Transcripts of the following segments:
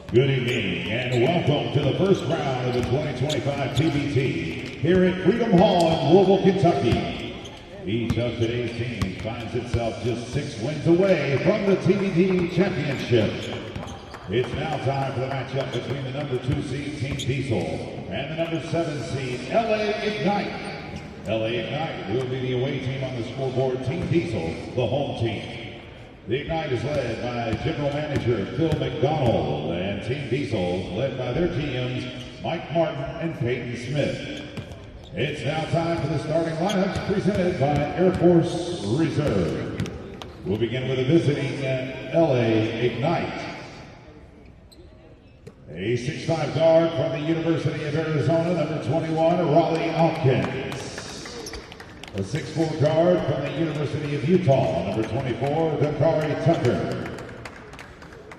Good evening and welcome to the first round of the 2025 TBT here at Freedom Hall in Louisville, Kentucky. Each of today's teams finds itself just 6 wins away from the TBT championship. It's now time for the matchup between the number 2 seed Team Diesel and the number 7 seed LA Ignite. LA Ignite will be the away team on the scoreboard, Team Diesel the home team. The Ignite is led by General Manager Phil McDonald, and Team Diesel led by their GMs Mike Martin and Peyton Smith. It's now time for the starting lineups presented by Air Force Reserve. We'll begin with a visiting LA Ignite. A 6'5" guard from the University of Arizona, number 21, Raleigh Alkins. A 6'4" guard from the University of Utah, number 24, Dakari Tucker.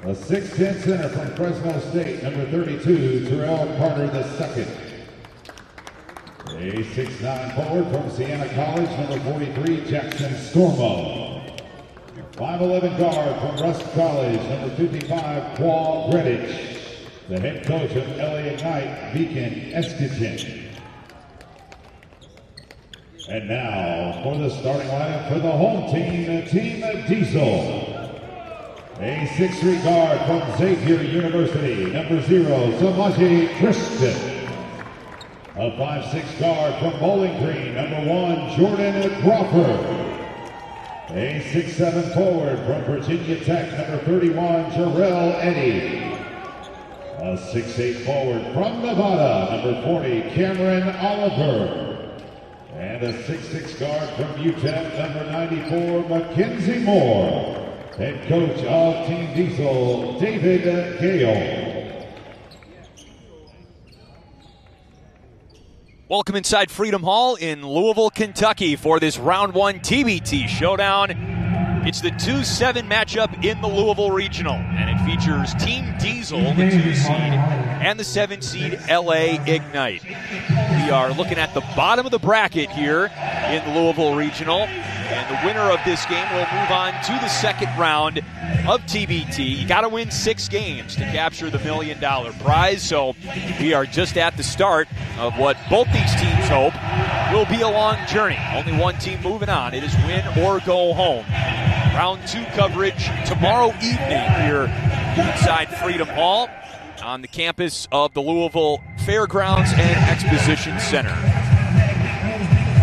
A 6'10" center from Fresno State, number 32, Terrell Carter II. A 6'9" forward from Siena College, number 43, Jackson Stormo. 5'11" guard from Rusk College, number 55, Paul Greenwich. The head coach of LA Ignite, Beacon Esketin. And now for the starting lineup for the home team, Team Diesel. A 6'3" guard from Xavier University, number 0, Samaje Christian. A 5'6" guard from Bowling Green, number 1, Jordan Crawford. A 6'7" forward from Virginia Tech, number 31, Jarrell Eddy. A 6'8" forward from Nevada, number 40, Cameron Oliver. And a 6'6" guard from UTEP, number 94, Mackenzie Moore. Head coach of Team Diesel, David Gale. Welcome inside Freedom Hall in Louisville, Kentucky for this round 1 TBT showdown. It's the 2-7 matchup in the Louisville Regional, and it features Team Diesel, the 2 seed, and the 7 seed LA Ignite. We are looking at the bottom of the bracket here in the Louisville Regional, and the winner of this game will move on to the second round of TBT. You got to win 6 games to capture the $1 million prize, so we are just at the start of what both these teams hope will be a long journey. Only one team moving on. It is win or go home. Round 2 coverage tomorrow evening here inside Freedom Hall on the campus of the Louisville Fairgrounds and Exposition Center.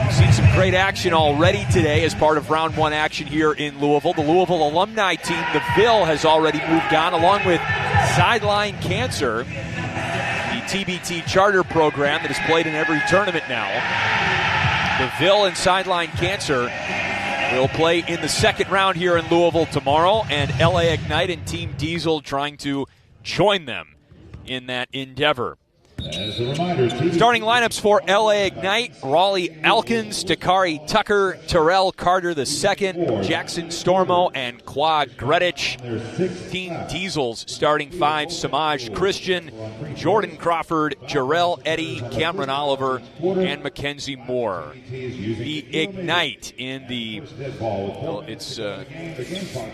We've seen some great action already today as part of round 1 action here in Louisville. The Louisville alumni team, the Ville, has already moved on along with Sideline Cancer, the TBT charter program that is played in every tournament now. The Ville and Sideline Cancer will play in the second round here in Louisville tomorrow, and LA Ignite and Team Diesel trying to join them in that endeavor. As a reminder, starting lineups for LA Ignite: Raleigh Alkins, Dakari Tucker, Terrell Carter II, Jackson Stormo, and Qua Gredic. Team Diesel's starting 5: Samaj Christian, Jordan Crawford, Jarrell Eddy, Cameron Oliver, and Mackenzie Moore. The Ignite in the, well, it's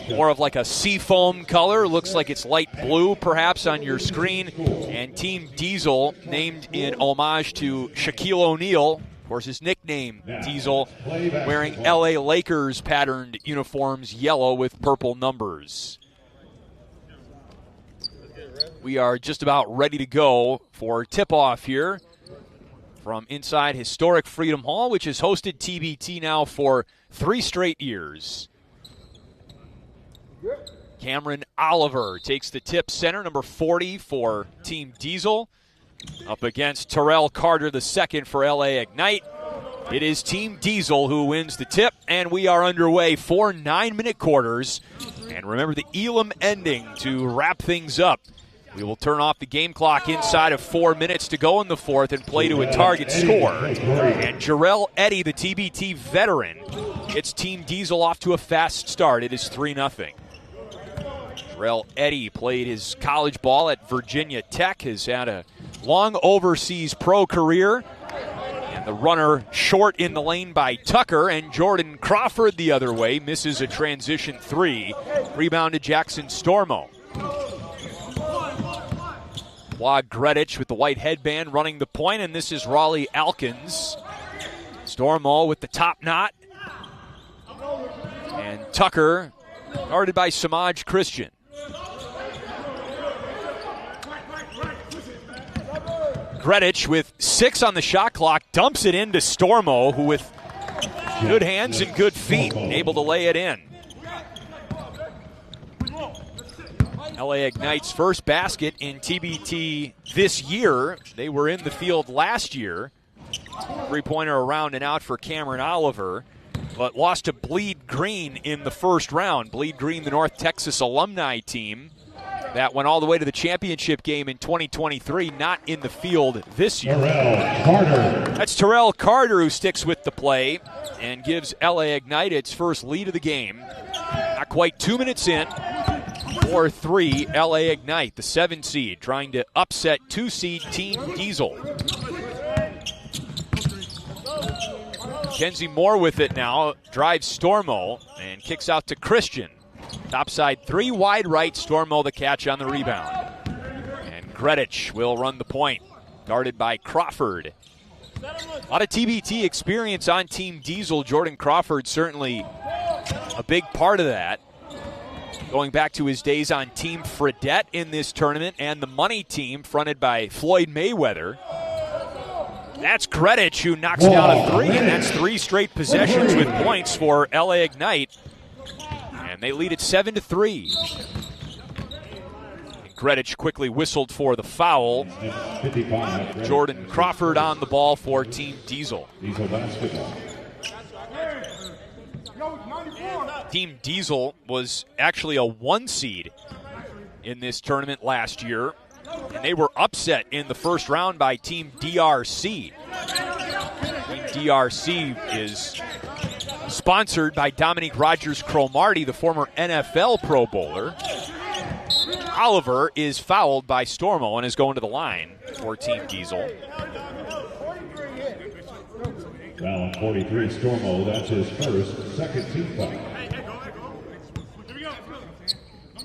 more of like a seafoam color. Looks like it's light blue perhaps on your screen. And Team Diesel, named in homage to Shaquille O'Neal, of course his nickname Diesel, wearing LA Lakers patterned uniforms, yellow with purple numbers. We are just about ready to go for tip-off here from inside historic Freedom Hall, which has hosted TBT now for 3 straight years. Cameron Oliver takes the tip center, number 40 for Team Diesel, up against Terrell Carter II for LA Ignite. It is Team Diesel who wins the tip, and we are underway 4 9-minute quarters. And remember the Elam ending to wrap things up. We will turn off the game clock inside of 4 minutes to go in the fourth and play to a target score. And Jarrell Eddy, the TBT veteran, gets Team Diesel off to a fast start. It is 3-0. Jarrell Eddy played his college ball at Virginia Tech, has had a long overseas pro career. And the runner short in the lane by Tucker, and Jordan Crawford the other way misses a transition 3. Rebound to Jackson Stormo. Wag Gredich with the white headband running the point, and this is Raleigh Alkins. Stormo with the top knot. And Tucker guarded by Samaj Christian. Gredich with 6 on the shot clock dumps it into Stormo, who with good hands and good feet able to lay it in. LA Ignite's first basket in TBT this year. They were in the field last year. 3-pointer around and out for Cameron Oliver, but lost to Bleed Green in the first round. Bleed Green, the North Texas alumni team that went all the way to the championship game in 2023, not in the field this year. Terrell Carter. That's Terrell Carter who sticks with the play and gives LA Ignite its first lead of the game. Not quite 2 minutes in. 4-3 LA Ignite, the 7 seed, trying to upset 2 seed Team Diesel. Kenzie Moore with it now, drives Stormo and kicks out to Christian. Topside 3, wide right, Stormo the catch on the rebound. And Gredich will run the point, guarded by Crawford. A lot of TBT experience on Team Diesel. Jordan Crawford certainly a big part of that. Going back to his days on Team Fredette in this tournament and the money team fronted by Floyd Mayweather. That's Gredich who knocks down a 3, and that's 3 straight possessions with points for LA Ignite. And they lead it 7-3. Gredich quickly whistled for the foul. Jordan Crawford on the ball for Team Diesel. Diesel basketball. Team Diesel was actually a 1 seed in this tournament last year, and they were upset in the first round by Team DRC. Team DRC is sponsored by Dominique Rogers-Cromartie, the former NFL Pro Bowler. Oliver is fouled by Stormo and is going to the line for Team Diesel. Foul 43, Stormo. That's his first, second team foul.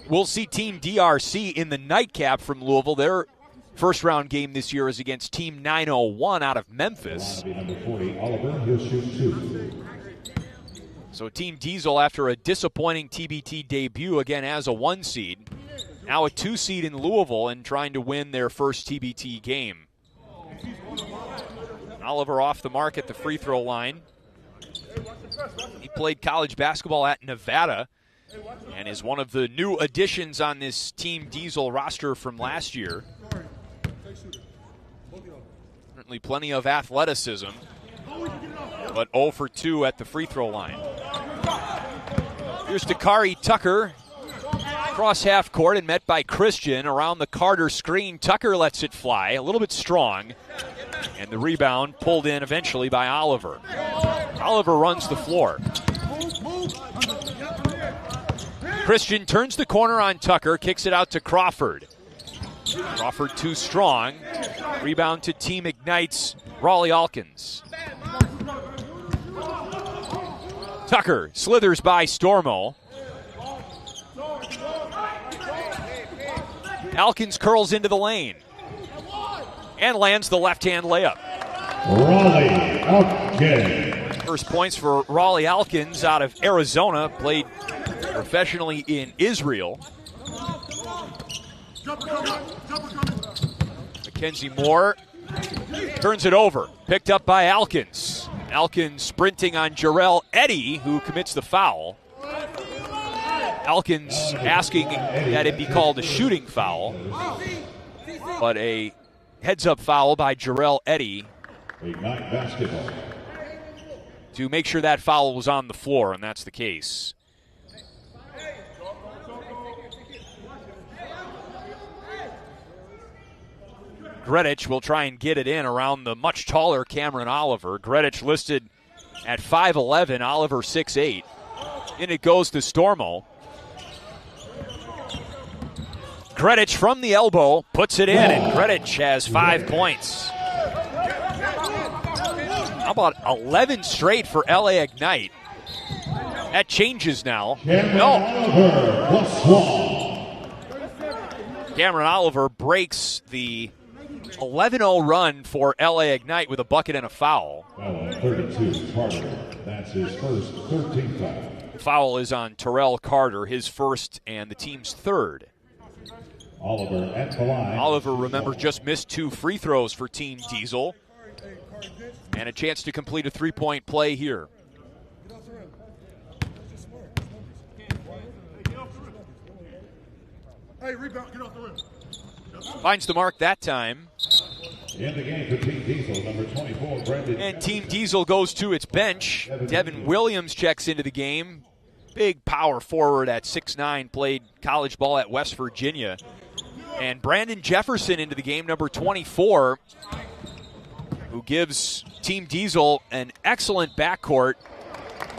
We'll see Team DRC in the nightcap from Louisville. Their first round game this year is against Team 901 out of Memphis. Number 40, Oliver, he'll shoot 2. So Team Diesel, after a disappointing TBT debut, again as a 1 seed, now a 2 seed in Louisville and trying to win their first TBT game. Oliver off the mark at the free throw line. He played college basketball at Nevada and is one of the new additions on this Team Diesel roster from last year. Certainly plenty of athleticism, but 0 for 2 at the free throw line. Here's Dakari Tucker, cross half court and met by Christian around the Carter screen. Tucker lets it fly, a little bit strong, and the rebound pulled in eventually by Oliver. Oliver runs the floor. Christian turns the corner on Tucker, kicks it out to Crawford. Crawford too strong. Rebound to Team Ignite's Raleigh Alkins. Tucker slithers by Stormo. Alkins curls into the lane and lands the left-hand layup. Raleigh Alkins. First points for Raleigh Alkins out of Arizona, played professionally in Israel. Mackenzie Moore turns it over, picked up by Alkins. Elkins sprinting on Jarrell Eddy, who commits the foul. Elkins asking that it be called a shooting foul, but a heads-up foul by Jarrell Eddy to make sure that foul was on the floor, and that's the case. Greenwich will try and get it in around the much taller Cameron Oliver. Greenwich listed at 5'11", Oliver 6'8". In it goes to Stormo. Greenwich from the elbow puts it in, and Greenwich has 5 points. How about 11 straight for LA Ignite? That changes now. Cameron Oliver breaks the 11-0 run for LA Ignite with a bucket and a foul. 32, Carter. That's his first 13th foul. Foul is on Terrell Carter, his first and the team's third. Oliver at the line. Oliver, remember, just missed 2 free throws for Team Diesel. And a chance to complete a 3-point play here. Hey, rebound, get off the rim. Finds the mark that time. In the game for Team Diesel, number 24, Brandon. And Team Diesel goes to its bench. Devin Williams checks into the game. Big power forward at 6'9", played college ball at West Virginia. And Brandon Jefferson into the game, number 24, who gives Team Diesel an excellent backcourt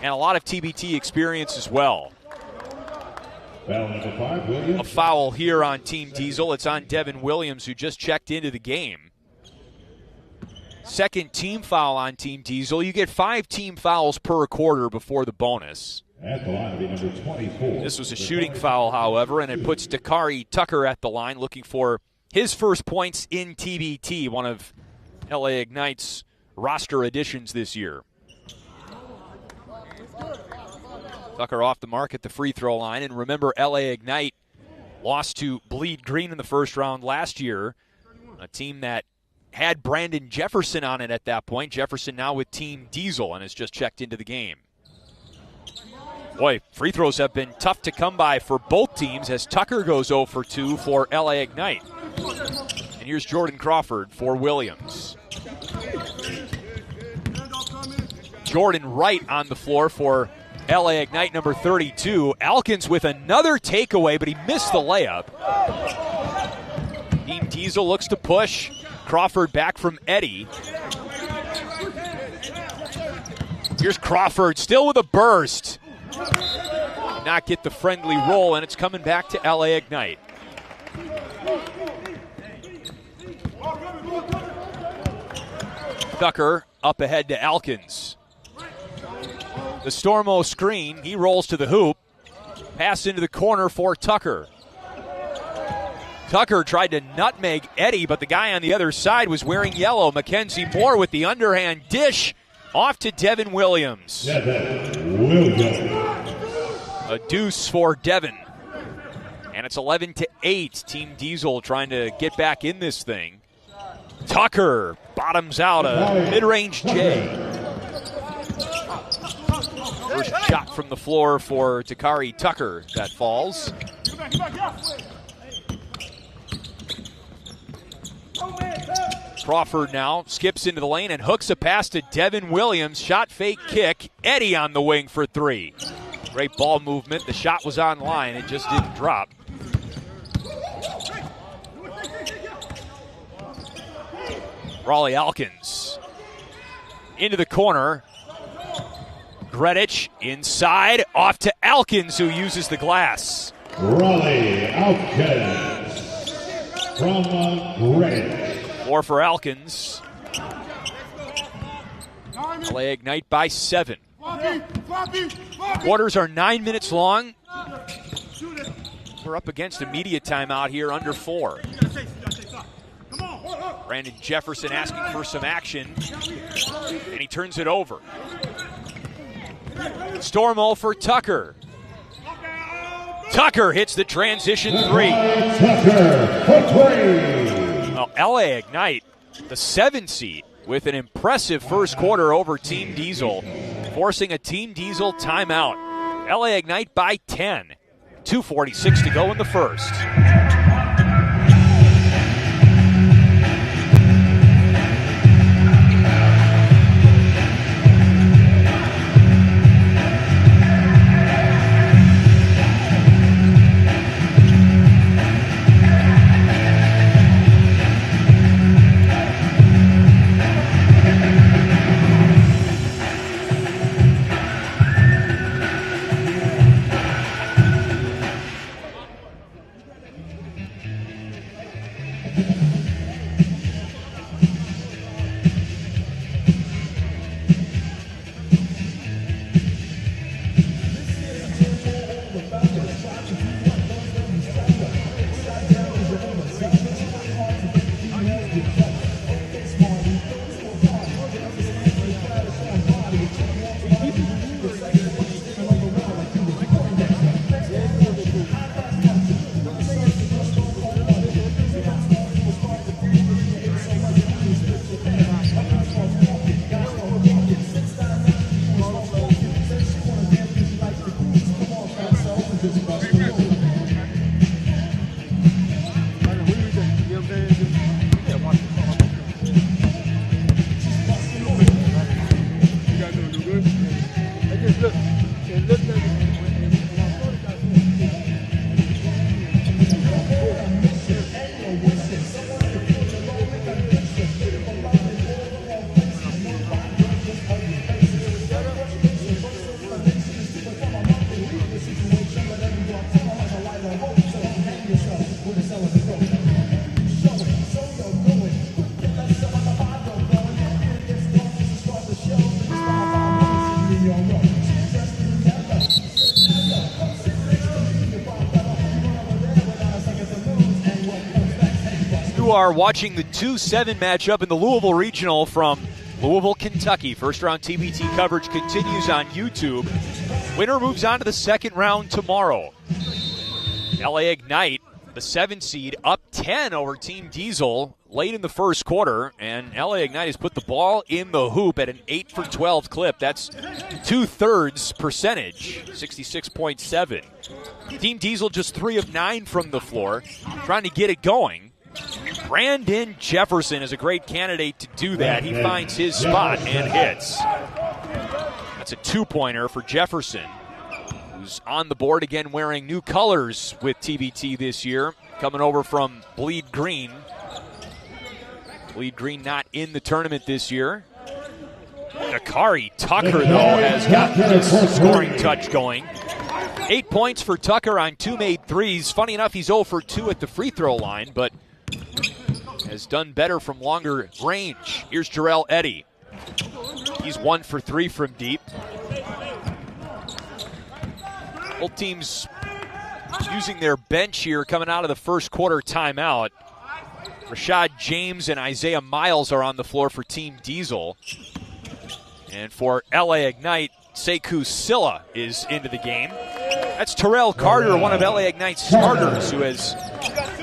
and a lot of TBT experience as well. Foul number 5, Williams. A foul here on Team Diesel. It's on Devin Williams, who just checked into the game. Second team foul on Team Diesel. You get 5 team fouls per quarter before the bonus. At the line will be number 24. This was a shooting foul, however, and it puts Dakari Tucker at the line looking for his first points in TBT, one of LA Ignite's roster additions this year. Tucker off the mark at the free throw line. And remember, LA Ignite lost to Bleed Green in the first round last year, a team that had Brandon Jefferson on it at that point. Jefferson now with Team Diesel and has just checked into the game. Boy, free throws have been tough to come by for both teams as Tucker goes 0 for 2 for LA Ignite. And here's Jordan Crawford for Williams. Jordan Wright on the floor for LA Ignite, number 32. Elkins with another takeaway, but he missed the layup. Team Diesel looks to push. Crawford back from Eddy. Here's Crawford, still with a burst. Did not get the friendly roll, and it's coming back to LA Ignite. Tucker up ahead to Elkins. The Stormo screen, he rolls to the hoop. Pass into the corner for Tucker. Tucker tried to nutmeg Eddy, but the guy on the other side was wearing yellow. Mackenzie Moore with the underhand dish. Off to Devin Williams. Devin Williams. A deuce for Devin. And it's 11-8. Team Diesel trying to get back in this thing. Tucker bottoms out a mid-range J. First shot from the floor for Dakari Tucker that falls. Crawford now skips into the lane and hooks a pass to Devin Williams. Shot fake kick. Eddy on the wing for 3. Great ball movement. The shot was on line. It just didn't drop. Raleigh Elkins into the corner. Greenwich inside. Off to Elkins, who uses the glass. Raleigh Elkins from Greenwich. 4 for Elkins. LA Ignite by 7. Quarters are 9 minutes long. We're up against a media timeout here, under 4. Brandon Jefferson asking for some action, and he turns it over. Stormo for Tucker. Tucker hits the transition 3. Tucker for 3. Well, LA Ignite, the 7 seed, with an impressive first quarter over Team Diesel, forcing a Team Diesel timeout. LA Ignite by 10. 2:46 to go in the first. You are watching the 2-7 matchup in the Louisville Regional from Louisville, Kentucky. First round TBT coverage continues on YouTube. Winner moves on to the second round tomorrow. LA Ignite, the 7 seed, up 10 over Team Diesel late in the first quarter, and LA Ignite has put the ball in the hoop at an 8 for 12 clip. That's 2/3 percentage, 66.7. Team Diesel just 3 of 9 from the floor, trying to get it going. Brandon Jefferson is a great candidate to do that. He finds his spot and hits. That's a 2-pointer for Jefferson, who's on the board again wearing new colors with TBT this year, coming over from Bleed Green. Bleed Green not in the tournament this year. Dakari Tucker, though, has gotten his scoring touch going. 8 points for Tucker on 2 made threes. Funny enough, he's 0 for 2 at the free throw line, but has done better from longer range. Here's Jarrell Eddy. He's 1 for 3 from deep. Both teams using their bench here coming out of the first quarter timeout. Rashad James and Isaiah Miles are on the floor for Team Diesel. And for LA Ignite, Sekou Silla is into the game. That's Terrell Carter, one of LA Ignite's starters, who has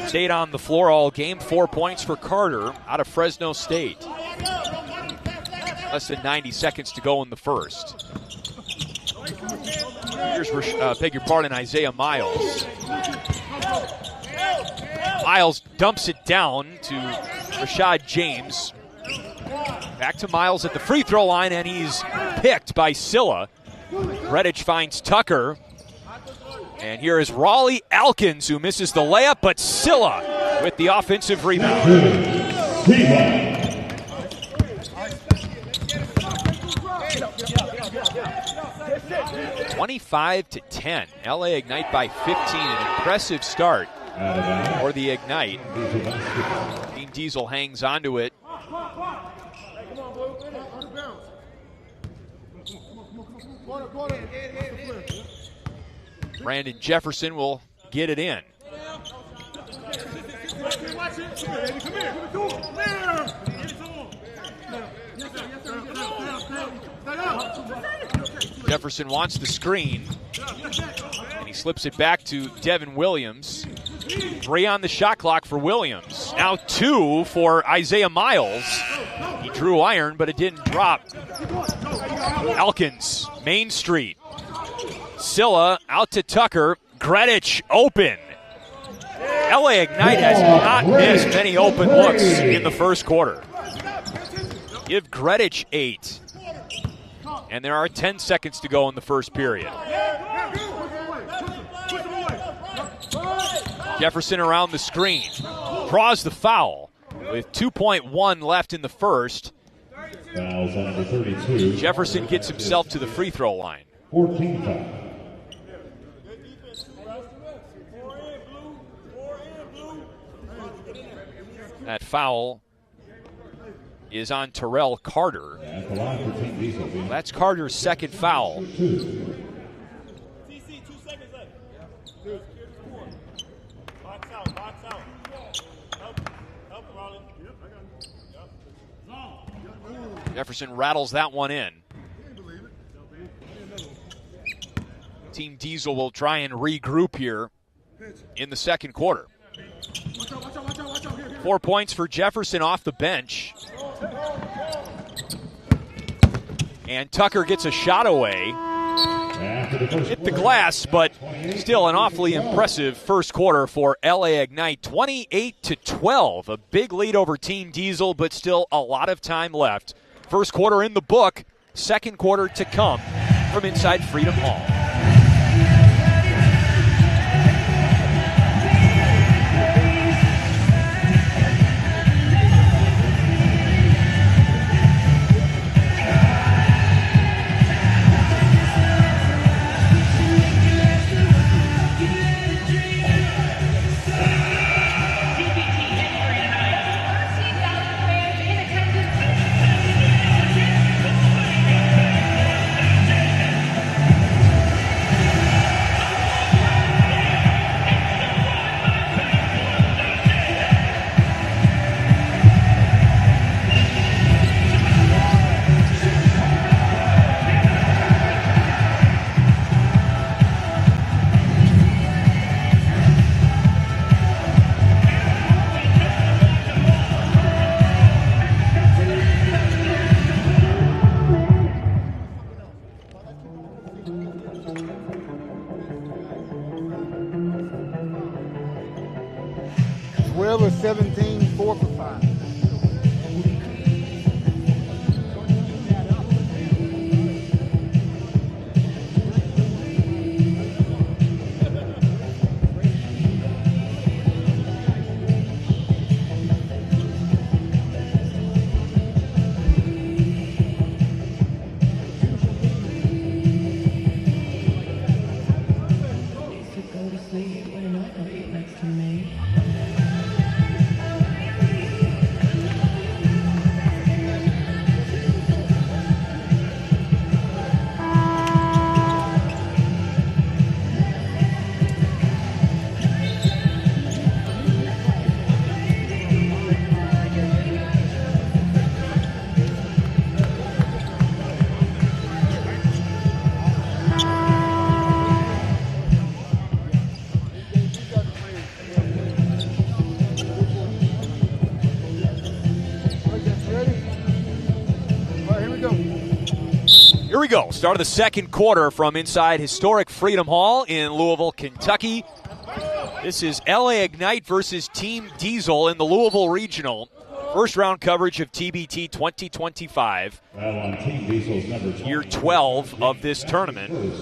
stayed on the floor all game. 4 points for Carter out of Fresno State. Less than 90 seconds to go in the first. Here's, beg your pardon, Isaiah Miles. Miles dumps it down to Rashad James. Back to Miles at the free throw line, and he's picked by Silla. Reddish finds Tucker. And here is Raleigh Alkins, who misses the layup, but Silla with the offensive rebound. 25-10. LA Ignite by 15. An impressive start for the Ignite. Team Diesel hangs onto it. Brandon Jefferson will get it in. Jefferson wants the screen, and he slips it back to Devin Williams. 3 on the shot clock for Williams. Now 2 for Isaiah Miles. He drew iron, but it didn't drop. Elkins, Main Street. Silla out to Tucker. Greenwich open. LA Ignite has not missed many open looks in the first quarter. Give Greenwich 8. And there are 10 seconds to go in the first period. Jefferson around the screen. Draws the foul with 2.1 left in the first. Fouls on number 32. Jefferson gets himself to the free throw line. 14 foul. That foul is on Terrell Carter. That's Carter's second foul. Jefferson rattles that one in. Team Diesel will try and regroup here in the second quarter. 4 points for Jefferson off the bench. And Tucker gets a shot away. Hit the glass, but still an awfully impressive first quarter for LA Ignite. 28-12, a big lead over Team Diesel, but still a lot of time left. First quarter in the book, second quarter to come from inside Freedom Hall. Weber 17, 4 for 5. Here we go. Start of the second quarter from inside historic Freedom Hall in Louisville, Kentucky. This is LA Ignite versus Team Diesel in the Louisville Regional. First round coverage of TBT 2025. Year 12 of this tournament.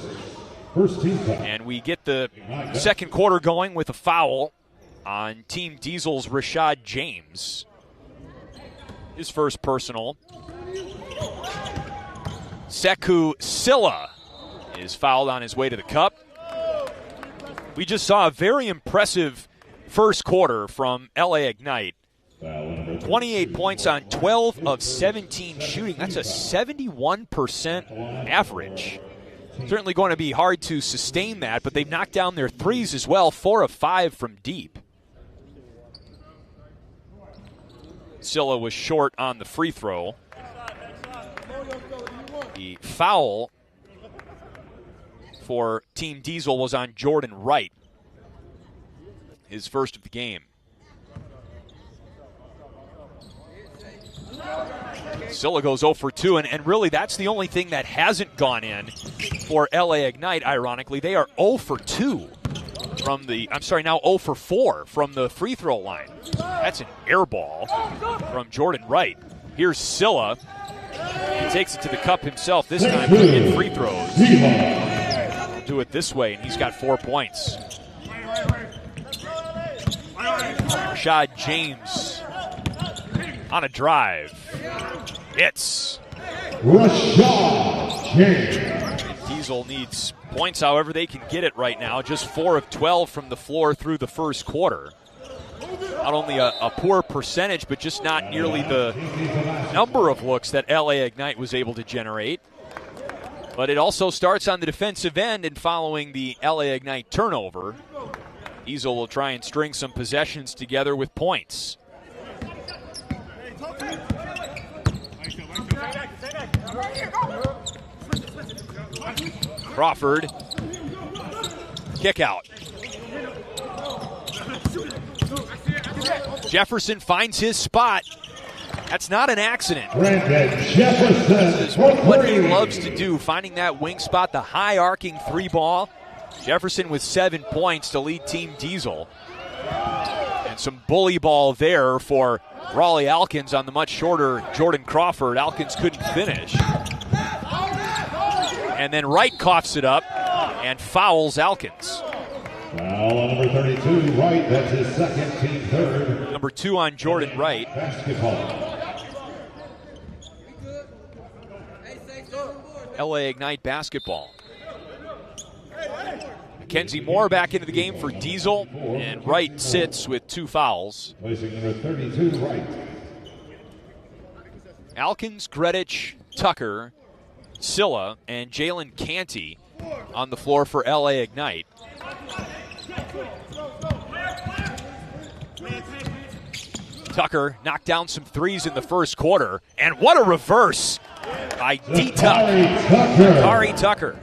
And we get the second quarter going with a foul on Team Diesel's Rashad James. His first personal. Sekou Silla is fouled on his way to the cup. We just saw a very impressive first quarter from LA Ignite. 28 points on 12 of 17 shooting. That's a 71% average. Certainly going to be hard to sustain that, but they've knocked down their threes as well, 4 of 5 from deep. Silla was short on the free throw. The foul for Team Diesel was on Jordan Wright, his first of the game. Scylla goes 0 for 2, and really that's the only thing that hasn't gone in for LA Ignite, ironically. They are 0 for 2 from the, now 0 for 4 from the free throw line. That's an air ball from Jordan Wright. Here's Scylla. He takes it to the cup himself, this time to get free throws. He'll do it this way, and he's got 4 points. Rashad James on a drive. Hits. Rashad James. Diesel needs points, however they can get it right now. Just 4 of 12 from the floor through the first quarter. Not only a poor percentage, but just not nearly the number of looks that LA Ignite was able to generate. But it also starts on the defensive end, and following the LA Ignite turnover, Diesel will try and string some possessions together with points. Crawford, kick out. Jefferson finds his spot. That's not an accident. This is what he loves to do, finding that wing spot, the high arcing 3 ball. Jefferson with 7 points to lead Team Diesel. And some bully ball there for Raleigh Alkins on the much shorter Jordan Crawford. Alkins couldn't finish. And then Wright coughs it up and fouls Alkins. Foul on number 32, Wright. That's his second, team third. Number 2 on Jordan Wright. Basketball. LA Ignite basketball. Mackenzie Moore back into the game for Diesel, and Wright sits with 2 fouls. Placing number 32, Wright. Alkins, Gredic, Tucker, Scylla, and Jalen Canty on the floor for LA Ignite. Tucker knocked down some threes in the first quarter, and what a reverse by Kari Tucker.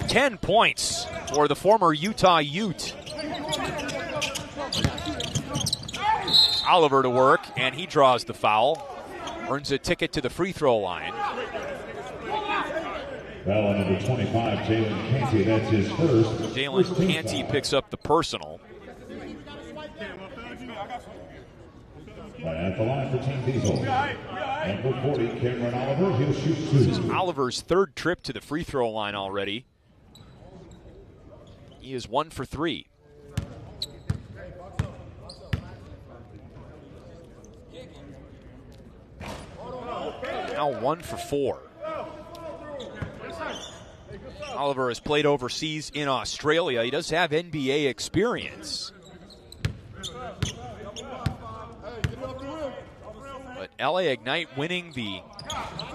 10 points for the former Utah Ute. Oliver to work, and he draws the foul. Earns a ticket to the free throw line. Foul on number 25, Jalen Canty. That's his first. Jalen Canty picks up the personal. At the line for Team Diesel. Number 40, Cameron Oliver. He'll shoot 2. This is Oliver's 3rd trip to the free throw line already. He is 1 for 3. Now 1 for 4. Oliver has played overseas in Australia. He does have NBA experience. But LA Ignite winning the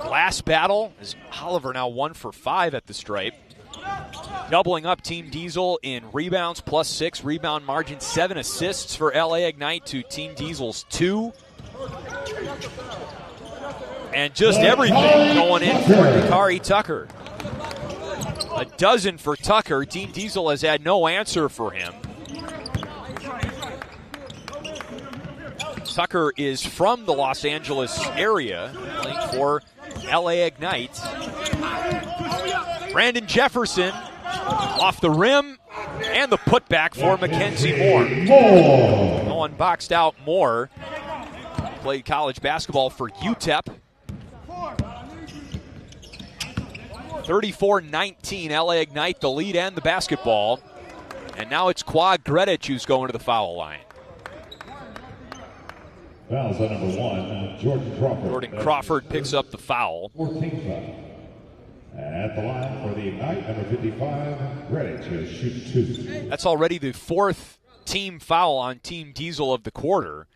glass battle is Oliver now 1 for 5 at the stripe. Doubling up Team Diesel in rebounds, +6 rebound margin, 7 assists for LA Ignite to Team Diesel's 2. And just everything going in for Kari Tucker. A dozen for Tucker. Team Diesel has had no answer for him. Tucker is from the Los Angeles area, playing for LA Ignite. Brandon Jefferson off the rim, and the putback for Mackenzie Moore. No one boxed out Moore. Played college basketball for UTEP. 34-19, LA Ignite, the lead and the basketball. And now it's Quad Gredic who's going to the foul line. Fouls on number 1, Jordan Crawford. Jordan Crawford picks up the foul. 14th foul. At the line for the Ignite, number 55, Gredic will shoot 2. That's already the 4th team foul on Team Diesel of the quarter.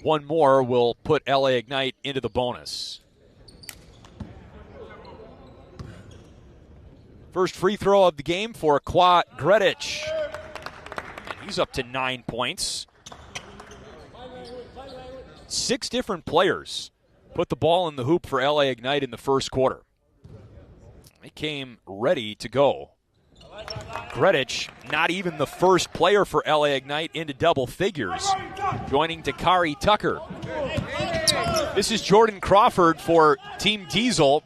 One more will put LA Ignite into the bonus. First free throw of the game for Quad Gredic. And he's up to 9 points. 6 different players put the ball in the hoop for LA Ignite in the first quarter. They came ready to go. Gredic, not even the first player for LA Ignite into double figures, joining Kari Tucker. This is Jordan Crawford for Team Diesel.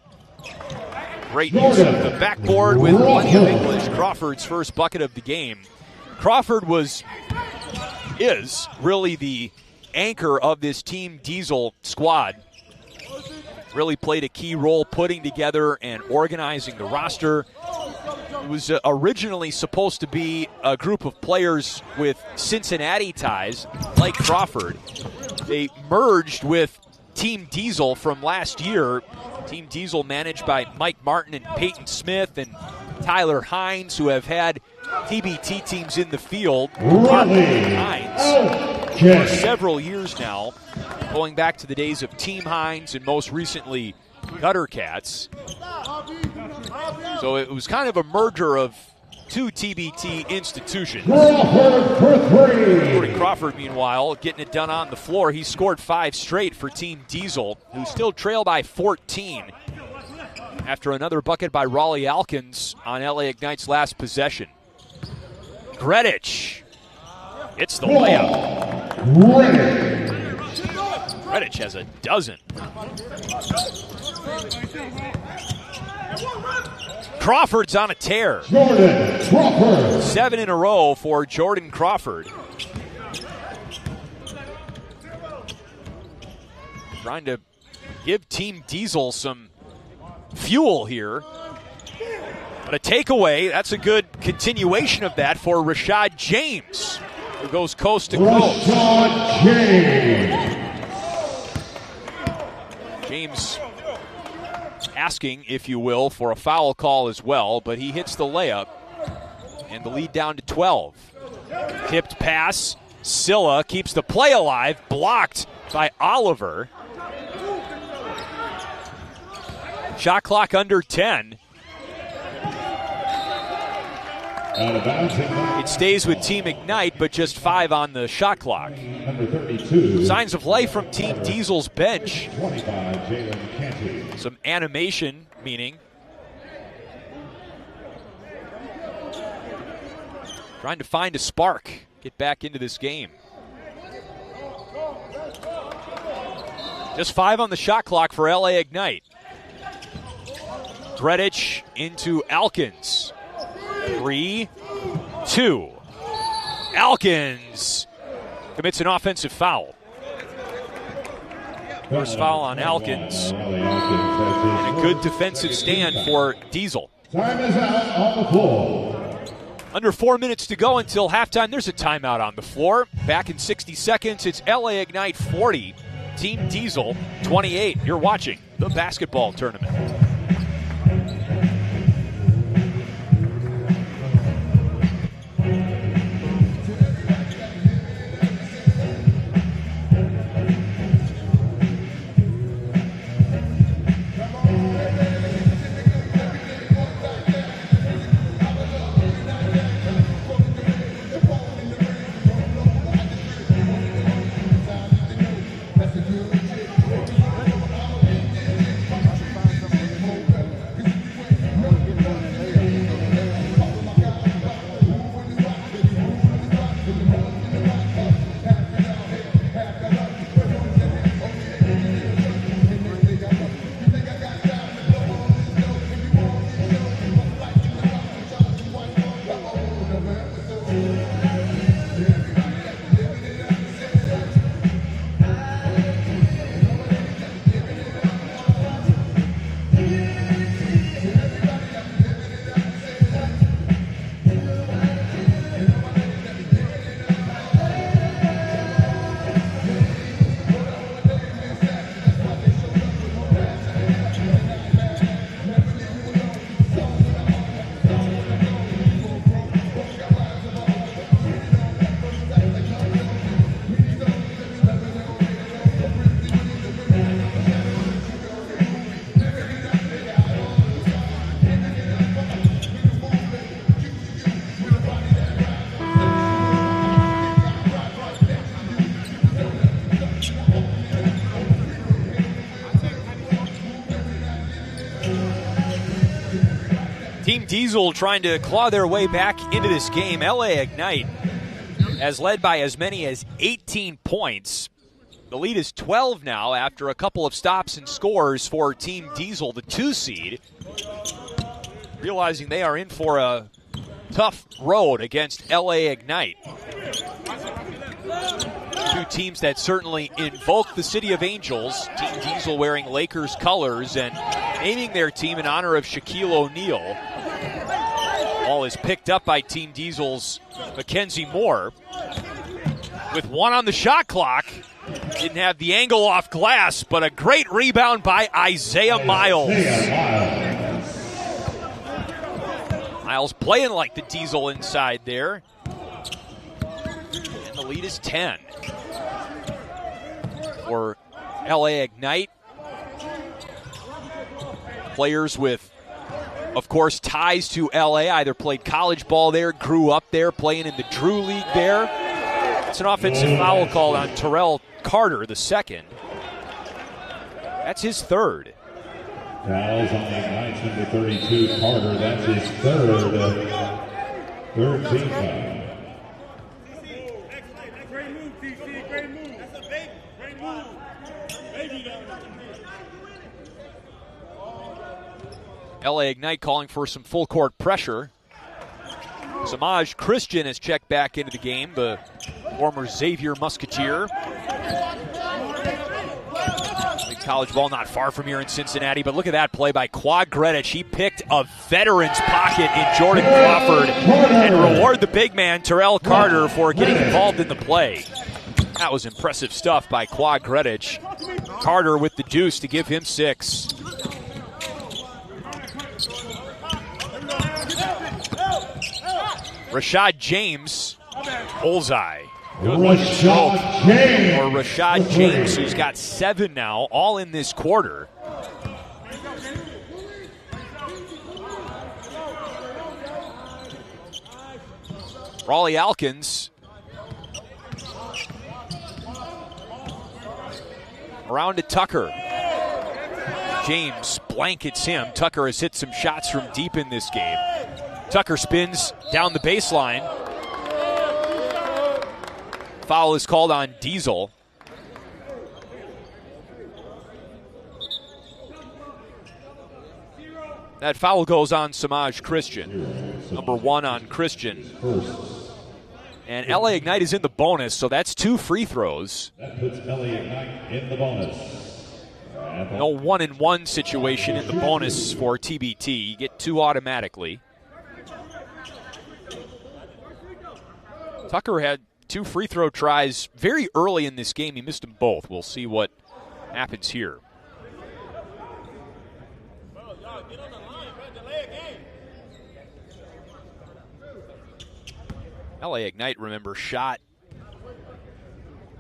Great use of the backboard with plenty of English. Crawford's first bucket of the game. Crawford is really the anchor of this Team Diesel squad. Really played a key role putting together and organizing the roster. It was originally supposed to be a group of players with Cincinnati ties, like Crawford. They merged with Team Diesel from last year. Team Diesel managed by Mike Martin and Peyton Smith and Tyler Hines, who have had TBT teams in the field. Hines for several years now, going back to the days of Team Hines and most recently Gutter Cats. So it was kind of a merger of two TBT institutions. Jordan Crawford, meanwhile, getting it done on the floor. He scored 5 straight for Team Diesel, who still trail by 14 after another bucket by Raleigh Alkins on LA Ignite's last possession. Gredic hits the layup. Gredic has a dozen. Crawford's on a tear. 7 in a row for Jordan Crawford. Trying to give Team Diesel some fuel here. But a takeaway, that's a good continuation of that for Rashad James, who goes coast to coast. James asking, if you will, for a foul call as well, but he hits the layup, and the lead down to 12. Tipped pass, Silla keeps the play alive, blocked by Oliver. Shot clock under 10. It stays with Team Ignite, but just 5 on the shot clock. Signs of life from Team Diesel's bench. Some animation, meaning. Trying to find a spark, get back into this game. Just 5 on the shot clock for LA Ignite. Gredic into Alkins. 3-2. Alkins commits an offensive foul. First foul on Alkins. And a good defensive stand for Diesel. Time is out on the floor. Under 4 minutes to go until halftime. There's a timeout on the floor. Back in 60 seconds, it's LA Ignite 40, Team Diesel 28. You're watching the basketball tournament. Team Diesel trying to claw their way back into this game. LA Ignite has led by as many as 18 points. The lead is 12 now after a couple of stops and scores for Team Diesel, the 2 seed. Realizing they are in for a tough road against LA Ignite. 2 teams that certainly invoke the City of Angels. Team Diesel wearing Lakers colors and naming their team in honor of Shaquille O'Neal. Ball is picked up by Team Diesel's Mackenzie Moore. With 1 on the shot clock. Didn't have the angle off glass, but a great rebound by Isaiah Miles. Miles playing like the Diesel inside there. And the lead is 10 for LA Ignite. Players with, of course, ties to LA, either played college ball there, grew up there, playing in the Drew League there. It's an offensive foul called on Terrell Carter, the second. That's his third. Fouls on the Ignite's number 32, Carter. That's his third team foul. Great move, TC. Great move. That's a baby. Great move. Baby down there. LA Ignite calling for some full court pressure. Samaj Christian has checked back into the game, the former Xavier Musketeer. College ball not far from here in Cincinnati, but look at that play by Quad Gredic. He picked a veteran's pocket in Jordan Crawford and reward the big man, Terrell Carter, for getting involved in the play. That was impressive stuff by Quad Gredic. Carter with the deuce to give him 6. Rashad James, bullseye. Good looking stroke for Rashad James, who's got 7 now, all in this quarter. Raleigh Alkins around to Tucker. James blankets him. Tucker has hit some shots from deep in this game. Tucker spins down the baseline. Foul is called on Diesel. That foul goes on Samaj Christian. Number 1 on Christian. And LA Ignite is in the bonus, so that's 2 free throws. That puts LA Ignite in the bonus. No 1-and-1 situation in the bonus for TBT. You get 2 automatically. Tucker had 2 free throw tries very early in this game. He missed them both. We'll see what happens here. LA Ignite, remember, shot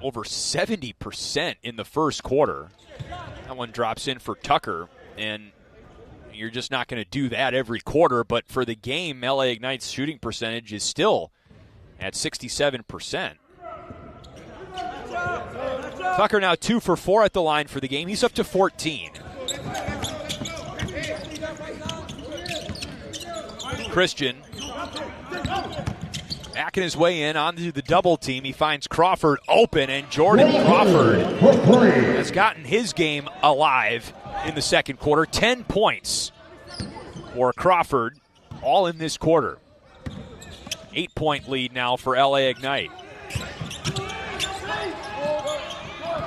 over 70% in the first quarter. That one drops in for Tucker, and you're just not going to do that every quarter. But for the game, LA Ignite's shooting percentage is still at 67%. Tucker now 2 for 4 at the line for the game. He's up to 14. Christian backing his way in onto the double team. He finds Crawford open, and Jordan Crawford has gotten his game alive in the second quarter. 10 points for Crawford, all in this quarter. 8-point lead now for LA Ignite.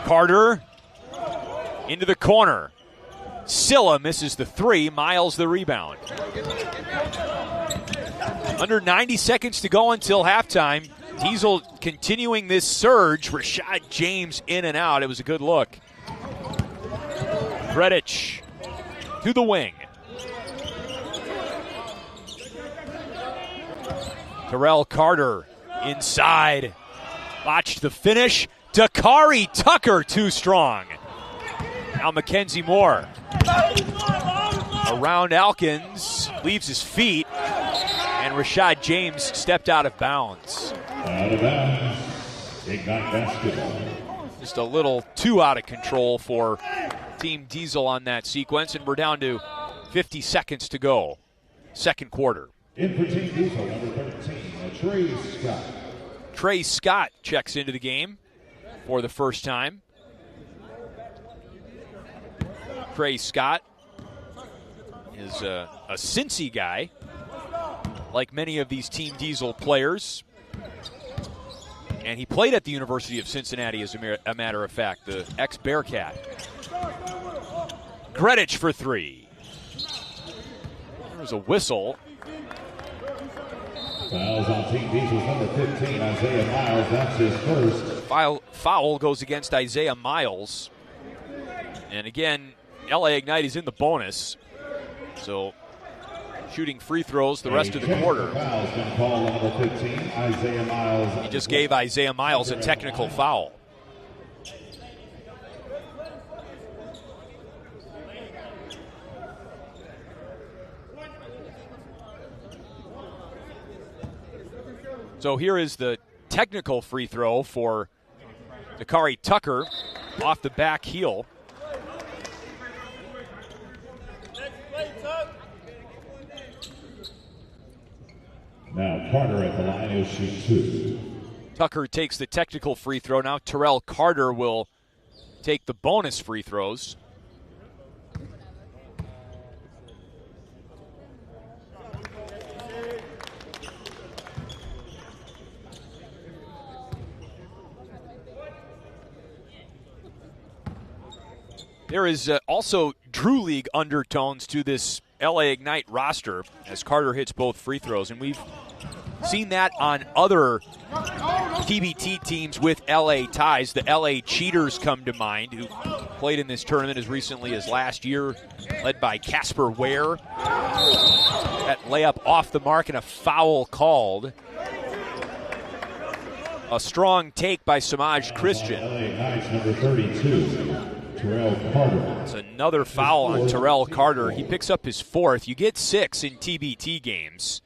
Carter into the corner. Silla misses the 3. Miles the rebound. Under 90 seconds to go until halftime. Diesel continuing this surge. Rashad James in and out. It was a good look. Gredic to the wing. Terrell Carter inside. Botched the finish. Dakari Tucker too strong. Now Mackenzie Moore. Around Alkins. Leaves his feet. And Rashad James stepped out of bounds. Out of bounds. Ignite basketball. Just a little too out of control for Team Diesel on that sequence. And we're down to 50 seconds to go. Second quarter. In for Team Diesel, number 13, Trey Scott. Trey Scott checks into the game for the first time. Cray Scott is a Cincy guy, like many of these Team Diesel players. And he played at the University of Cincinnati, as a matter of fact, the ex-Bearcat. Gredic for three. There's a whistle. Fouls on Team Diesel's number 15, Isaiah Miles. That's his first. Foul goes against Isaiah Miles. And again, LA Ignite is in the bonus. So shooting free throws the rest of the quarter. Foul's been called on number 15, Isaiah Miles. He just gave Isaiah Miles a technical foul. So here is the technical free throw for Dakari Tucker off the back heel. Now Carter at the line, he'll shoot two. Tucker takes the technical free throw. Now Terrell Carter will take the bonus free throws. There is also Drew League undertones to this LA Ignite roster as Carter hits both free throws, and we've seen that on other TBT teams with LA ties. The LA Cheaters come to mind, who played in this tournament as recently as last year, led by Casper Ware. That layup off the mark and a foul called. A strong take by Samaj Christian. LA Ignites number 32. Terrell Carter. It's another foul on Terrell Carter. He picks up his fourth. You get 6 in TBT games.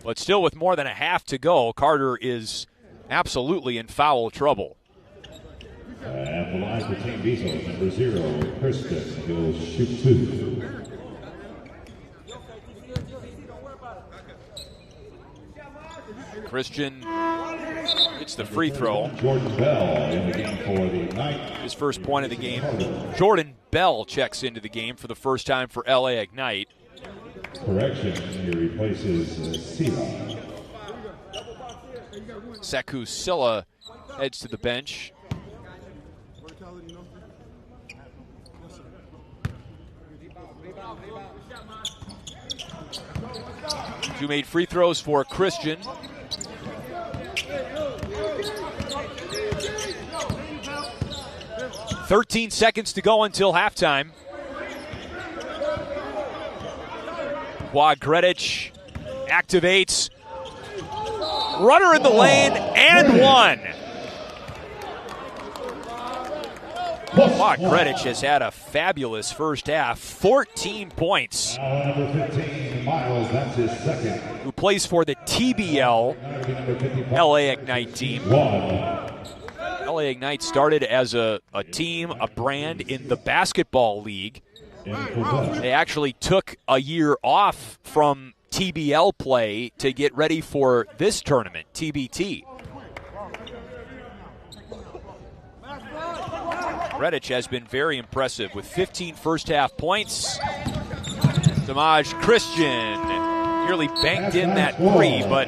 But still with more than a half to go, Carter is absolutely in foul trouble. At the line for Team Diesel, number 0, Kristen. He'll shoot two. Christian hits the free throw. Jordan Bell in the game for the Ignite. His first point of the game. Jordan Bell checks into the game for the first time for LA Ignite. Correction, he replaces Sila. Sekou Silla heads to the bench. Two made free throws for Christian. "13 seconds to go until halftime. Gredic activates. Runner in the lane and one. Gredic has had a fabulous first half. 14 points. Number 15, Miles, that's his second. Who plays for the TBL LA Ignite team. LA Ignite started as a team, a brand in the basketball league. They actually took a year off from TBL play to get ready for this tournament, TBT. Gredic has been very impressive with 15 first-half points. Samaj Christian nearly banked in that three, but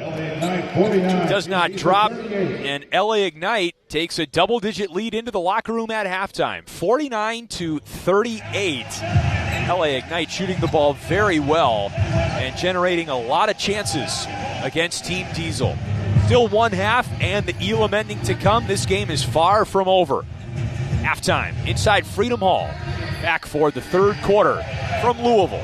does not drop. And LA Ignite takes a double-digit lead into the locker room at halftime, 49-38. LA Ignite shooting the ball very well and generating a lot of chances against Team Diesel. Still one half and the Elam ending to come. This game is far from over. Halftime inside Freedom Hall. Back for the third quarter from Louisville.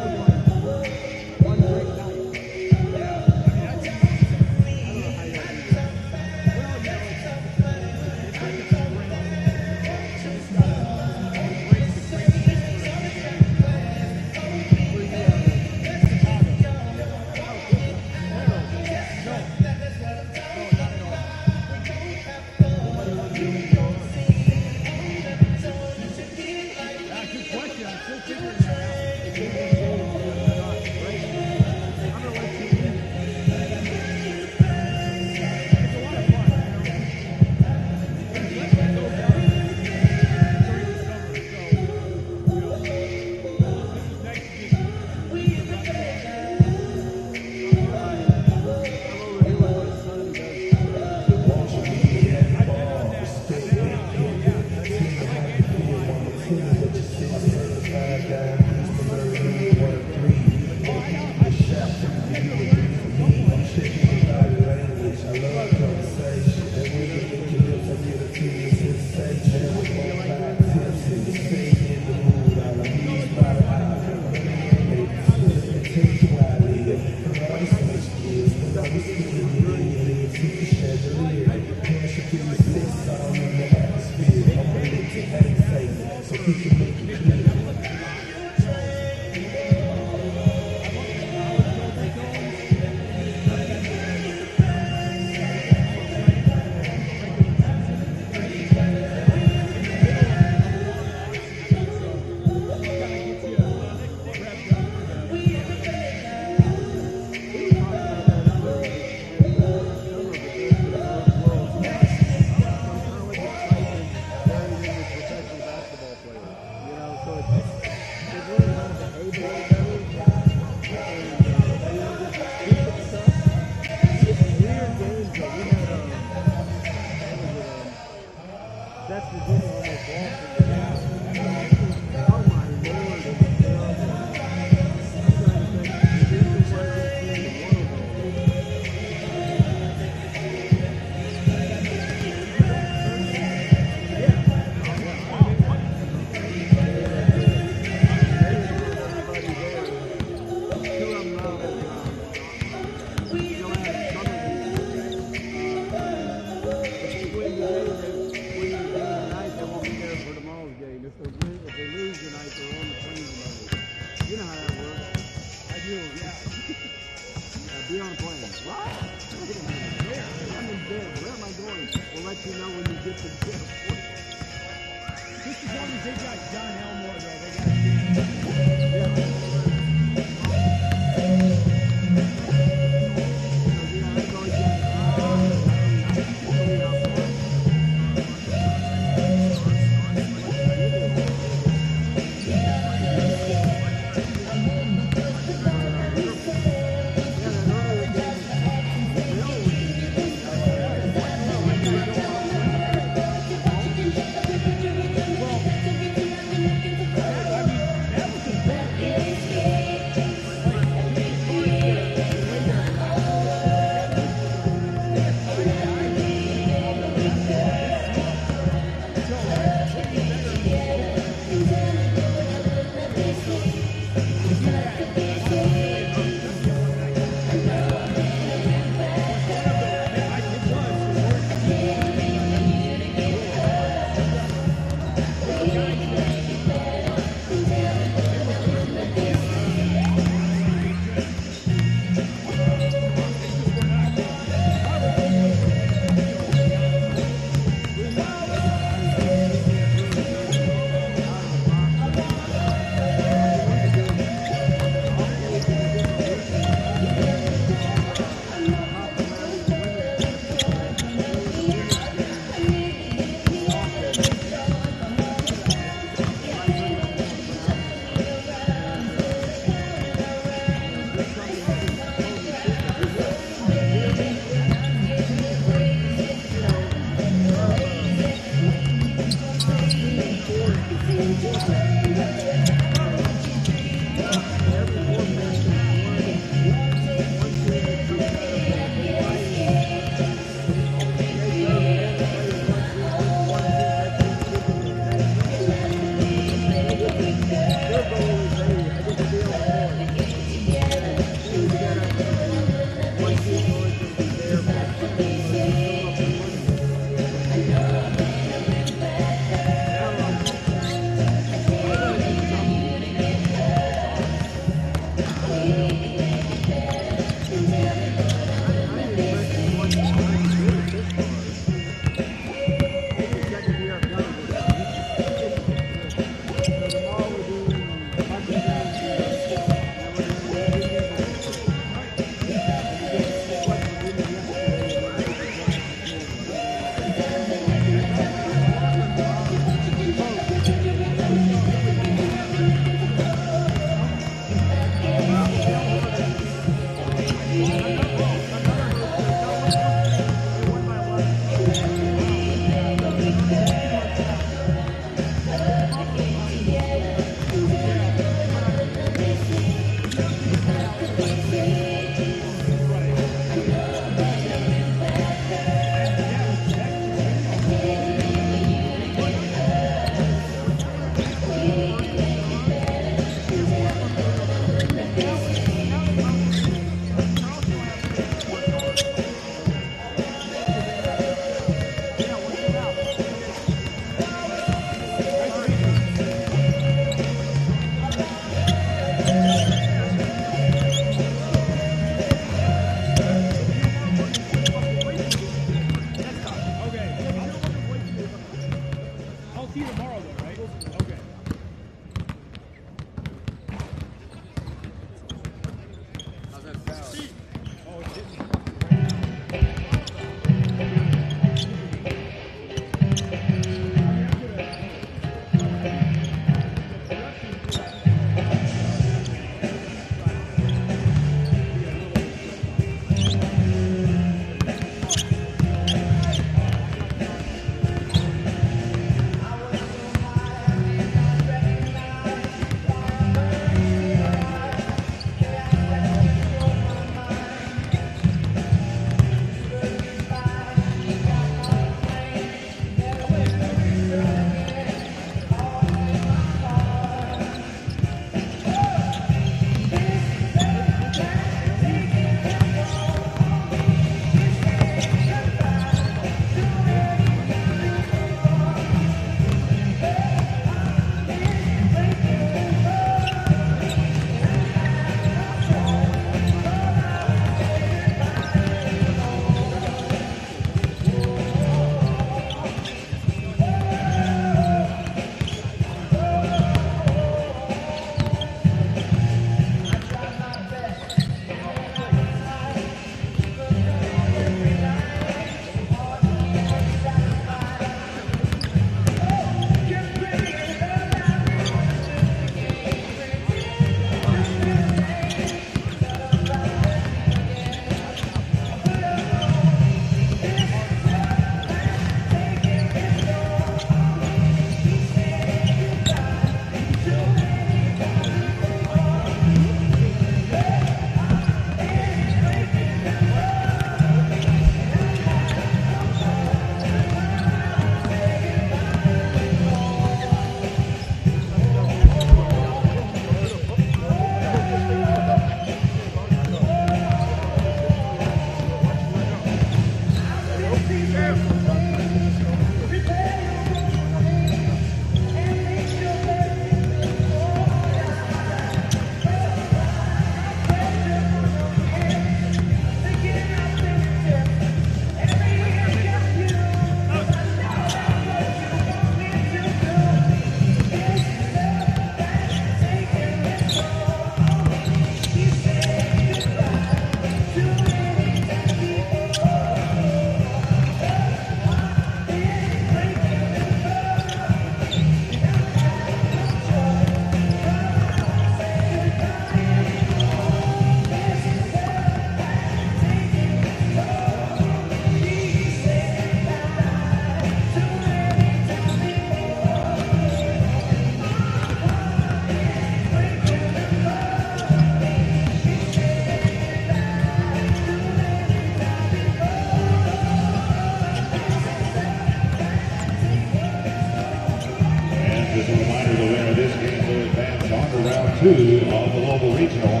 round 2 of the Global Regional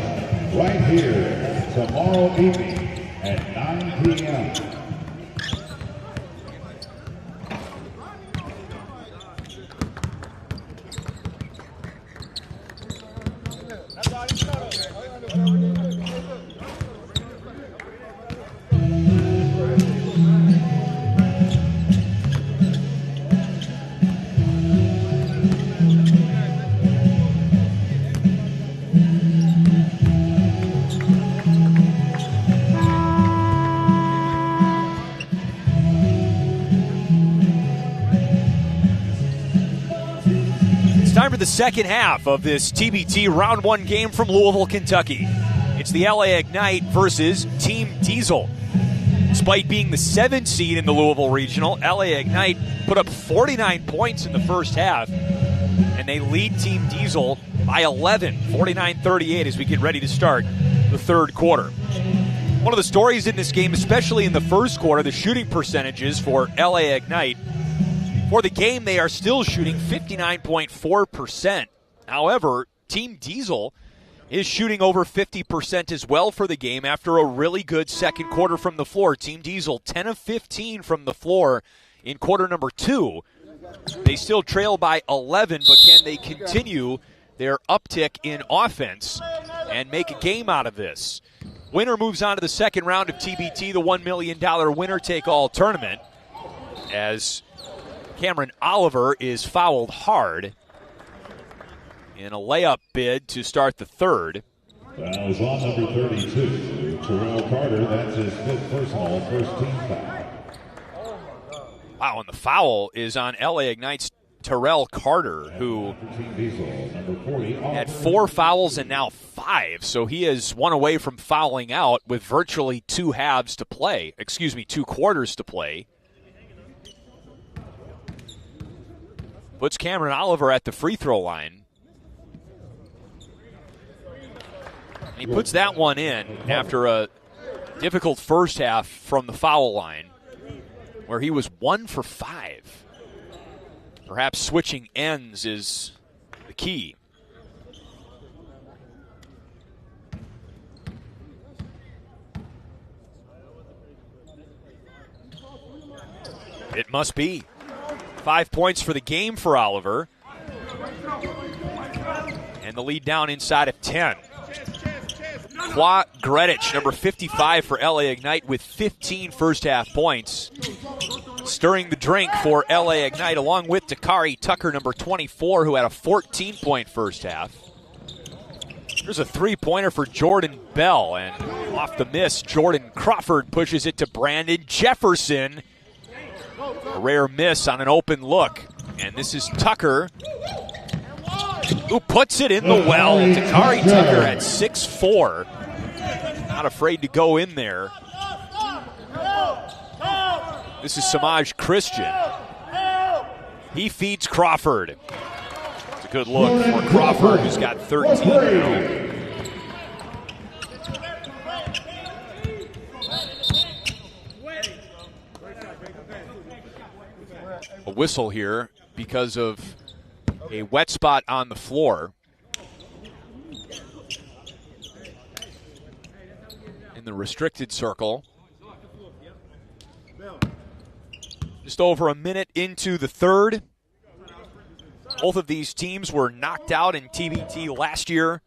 right here tomorrow evening at 9 p.m. Time for the second half of this TBT Round 1 game from Louisville, Kentucky. It's the LA Ignite versus Team Diesel. Despite being the 7th seed in the Louisville Regional, LA Ignite put up 49 points in the first half, and they lead Team Diesel by 11, 49-38 as we get ready to start the third quarter. One of the stories in this game, especially in the first quarter, the shooting percentages for LA Ignite. For the game, they are still shooting 59.4%. However, Team Diesel is shooting over 50% as well for the game after a really good second quarter from the floor. Team Diesel, 10 of 15 from the floor in quarter number 2. They still trail by 11, but can they continue their uptick in offense and make a game out of this? Winner moves on to the second round of TBT, the $1 million winner-take-all tournament, as Cameron Oliver is fouled hard in a layup bid to start the third. Fouls on number 32, Terrell Carter. That's his 5th personal, first team foul. Wow, and the foul is on LA Ignite's Terrell Carter, who had 4 fouls and now 5. So he is one away from fouling out with virtually 2 quarters to play. Puts Cameron Oliver at the free throw line. And he puts that one in after a difficult first half from the foul line, where he was 1 for 5. Perhaps switching ends is the key. It must be. 5 points for the game for Oliver. And the lead down inside of 10. Kwa Gredic, number 55 for LA Ignite, with 15 first-half points. Stirring the drink for LA Ignite, along with Dakari Tucker, number 24, who had a 14-point first half. There's a three-pointer for Jordan Bell, and off the miss, Jordan Crawford pushes it to Brandon Jefferson. A rare miss on an open look. And this is Tucker, who puts it in the well. Dakari Tucker at 6'4". Not afraid to go in there. This is Samaj Christian. He feeds Crawford. It's a good look for Crawford, who's got 13 now. A whistle here because of a wet spot on the floor. In the restricted circle. Just over a minute into the third. Both of these teams were knocked out in TBT last year.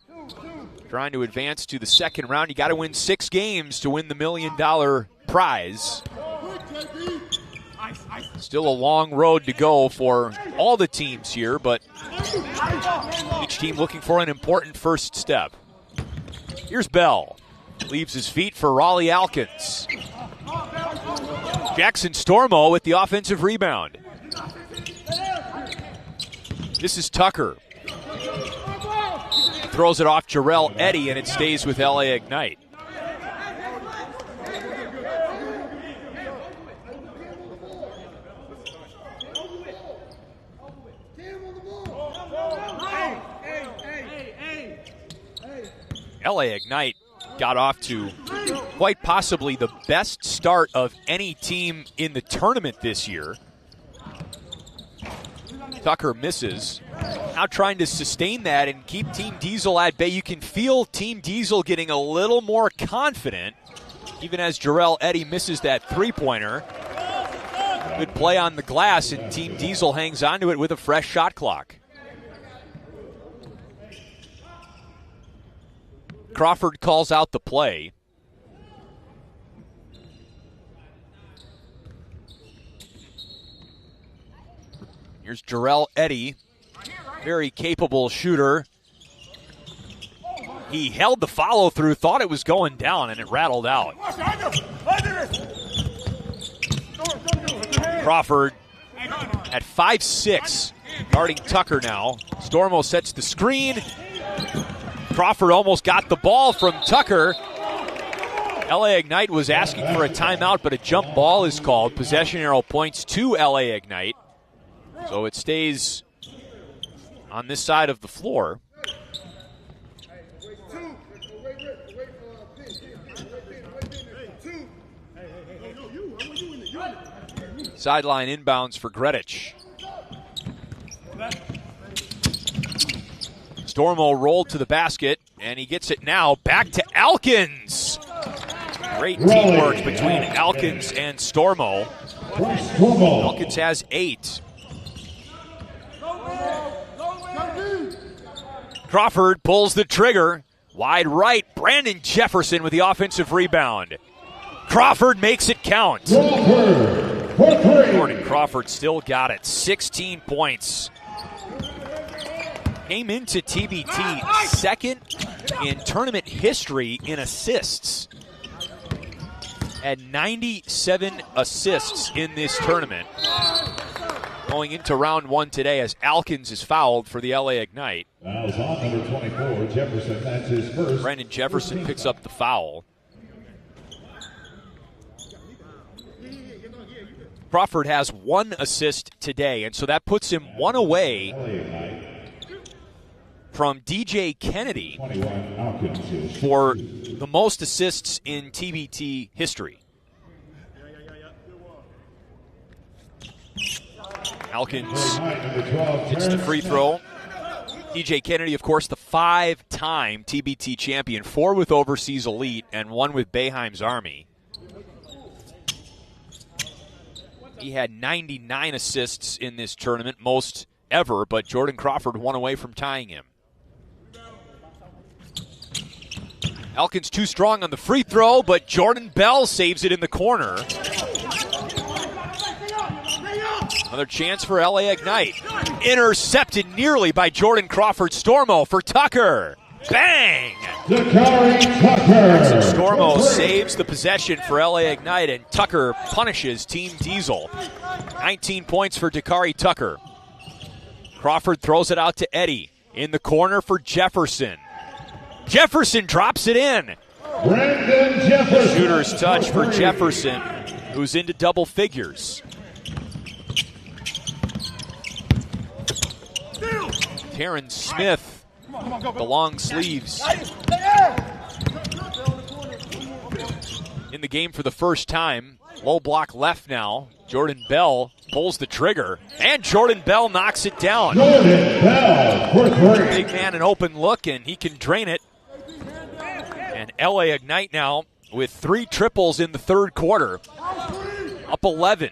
Trying to advance to the second round. You got to win 6 games to win the $1 million prize. Still a long road to go for all the teams here, but each team looking for an important first step. Here's Bell. Leaves his feet for Raleigh Alkins. Jackson Stormo with the offensive rebound. This is Tucker. Throws it off Jarrell Eddy, and it stays with LA Ignite. LA Ignite got off to quite possibly the best start of any team in the tournament this year. Tucker misses. Now trying to sustain that and keep Team Diesel at bay. You can feel Team Diesel getting a little more confident, even as Jarrell Eddy misses that three-pointer. Good play on the glass, and Team Diesel hangs onto it with a fresh shot clock. Crawford calls out the play. Here's Jarrell Eddy, very capable shooter. He held the follow-through, thought it was going down, and it rattled out. Crawford at 5'6", guarding Tucker now. Stormo sets the screen. Crawford almost got the ball from Tucker. LA Ignite was asking for a timeout, but a jump ball is called. Possession arrow points to LA Ignite. So it stays on this side of the floor. Sideline inbounds for Greenwich. Stormo rolled to the basket, and he gets it now back to Alkins. Great teamwork between Alkins and Stormo. Alkins has 8. Crawford pulls the trigger. Wide right, Brandon Jefferson with the offensive rebound. Crawford makes it count. Jordan Crawford still got it. 16 points. Came into TBT second in tournament history in assists. Had 97 assists in this tournament. Going into round 1 today as Alkins is fouled for the LA Ignite. Fouls on number 24, Jefferson. That's his first. Brandon Jefferson picks up the foul. Crawford has 1 assist today, and so that puts him 1 away from DJ Kennedy for the most assists in TBT history. Alkins hits the free throw. DJ Kennedy, of course, the 5-time TBT champion, 4 with Overseas Elite and 1 with Boeheim's Army. He had 99 assists in this tournament, most ever, but Jordan Crawford 1 away from tying him. Alkins too strong on the free throw, but Jordan Bell saves it in the corner. Another chance for LA Ignite. Intercepted nearly by Jordan Crawford. Stormo for Tucker. Bang! Jackson Stormo saves the possession for LA Ignite, and Tucker punishes Team Diesel. 19 points for Dakari Tucker. Crawford throws it out to Eddy. In the corner for Jefferson. Jefferson drops it in. Brandon Jefferson. Shooter's touch for Jefferson, who's into double figures. Terrence Smith, the long sleeves. In the game for the first time. Low block left now. Jordan Bell pulls the trigger, and Jordan Bell knocks it down. Jordan Bell for 3. Big man, an open look, and he can drain it. And LA Ignite now with 3 triples in the third quarter. Up 11.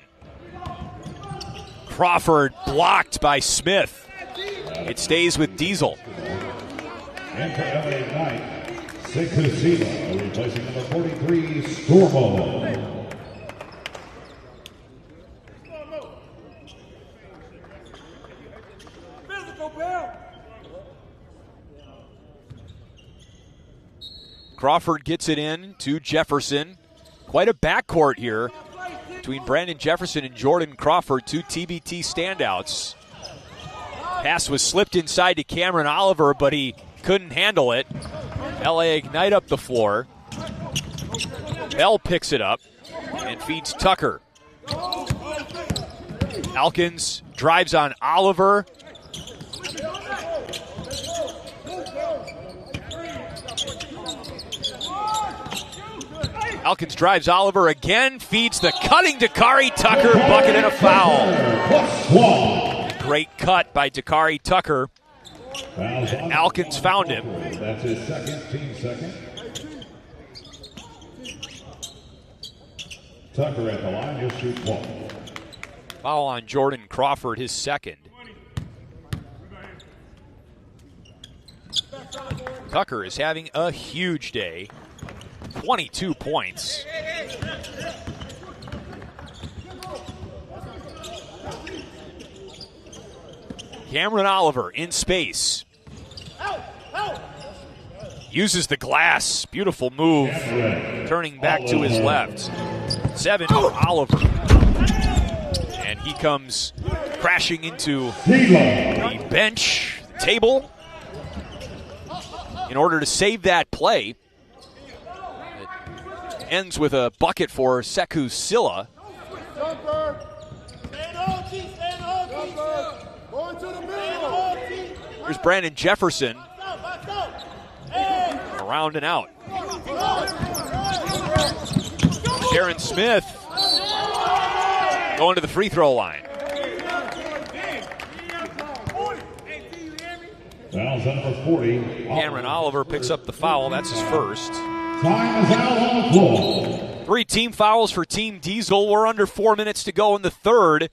Crawford blocked by Smith. It stays with Diesel. And for LA Ignite, Sikusila replacing number 43, Stormo. Crawford gets it in to Jefferson. Quite a backcourt here between Brandon Jefferson and Jordan Crawford, 2 TBT standouts. Pass was slipped inside to Cameron Oliver, but he couldn't handle it. LA Ignite up the floor. Bell picks it up and feeds Tucker. Alkins drives on Oliver. Alkins drives Oliver again, feeds the cutting Dakari Tucker, bucket and a foul. Great cut cut by Dakari Tucker. And Alkins found him. That's his second, team second. Tucker at the line, he'll shoot ball. Foul on Jordan Crawford, his second. Tucker is having a huge day. 22 points. Cameron Oliver in space. Uses the glass. Beautiful move. Turning back to his left. 7 for Oliver. And he comes crashing into the bench, the table, in order to save that play. It ends with a bucket for Sekou Silla. Here's Brandon Jefferson. Around and out. Darren Smith going to the free throw line. Foul's number 40. Cameron Oliver picks up the foul. That's his first. Time is out on the floor. 3 team fouls for Team Diesel. We're under 4 minutes to go in the third.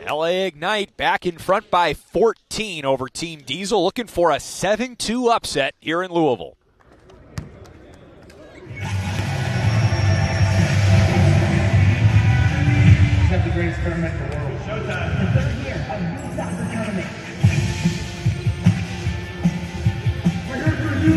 LA Ignite back in front by 14 over Team Diesel, looking for a 7-2 upset here in Louisville. The greatest tournament in the world. Showtime. The third year of Youth Soccer Tournament. We're here for you.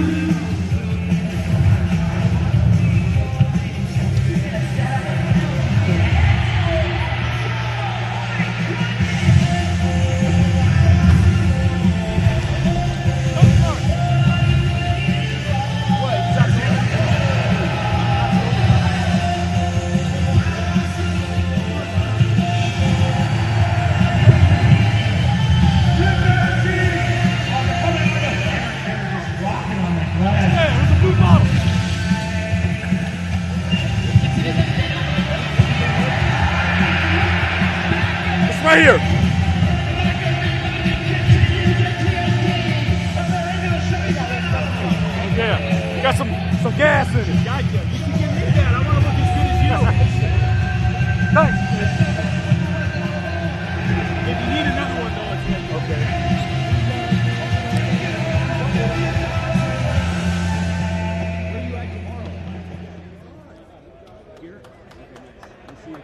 Right here. Yeah, you got some gas in it. Gotcha. You can give me that. I want to look as good as you. Thanks. If you need another one, though, it's okay. Where are you at tomorrow? Here? We'll see you there.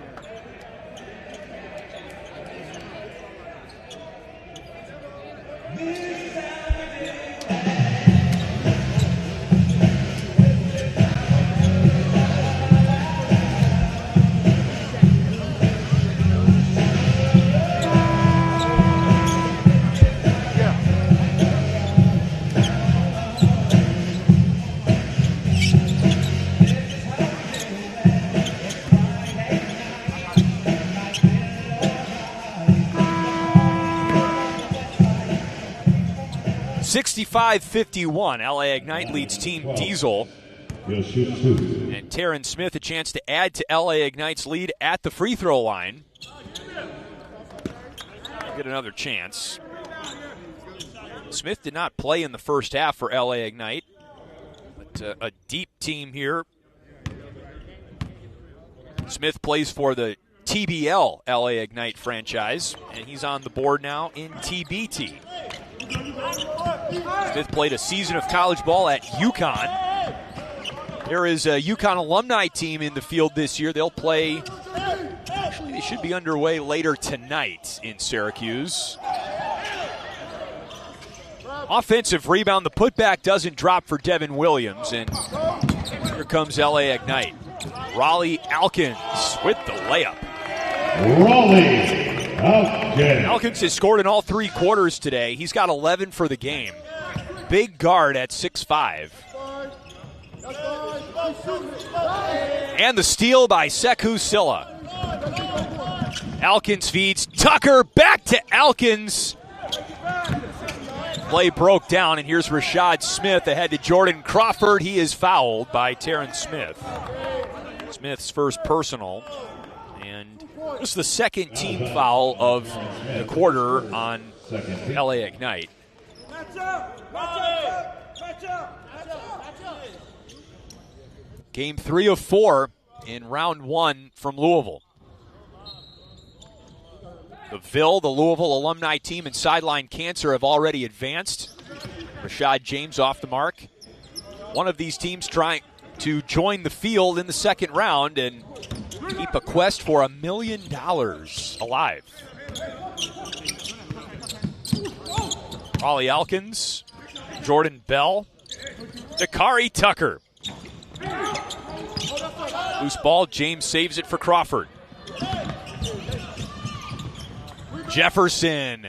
65-51, LA Ignite leads Team Diesel. He'll shoot 2. And Taryn Smith a chance to add to LA Ignite's lead at the free throw line. Get another chance. Smith did not play in the first half for LA Ignite, but a deep team here. Smith plays for the TBL LA Ignite franchise, and he's on the board now in TBT. Smith played a season of college ball at UConn. There is a UConn alumni team in the field this year. They'll play, actually they should be underway later tonight in Syracuse. Offensive rebound, the putback doesn't drop for Devin Williams, and here comes LA Ignite. Raleigh Alkins with the layup. Raleigh Alkins. Alkins has scored in all 3 quarters today. He's got 11 for the game. Big guard at 6'5". And the steal by Sekou Silla. Alkins feeds Tucker, back to Alkins. Play broke down, and here's Rashad Smith ahead to Jordan Crawford. He is fouled by Taryn Smith. Smith's first personal, and just the second team foul of the quarter on second team. LA Ignite. Game 3 of 4 in round 1 from Louisville. The Louisville alumni team, and Sideline Cancer have already advanced. Rashad James off the mark. One of these teams trying to join the field in the second round and keep a quest for $1 million alive. Ollie Elkins, Jordan Bell, Dakari Tucker. Loose ball, James saves it for Crawford. Jefferson,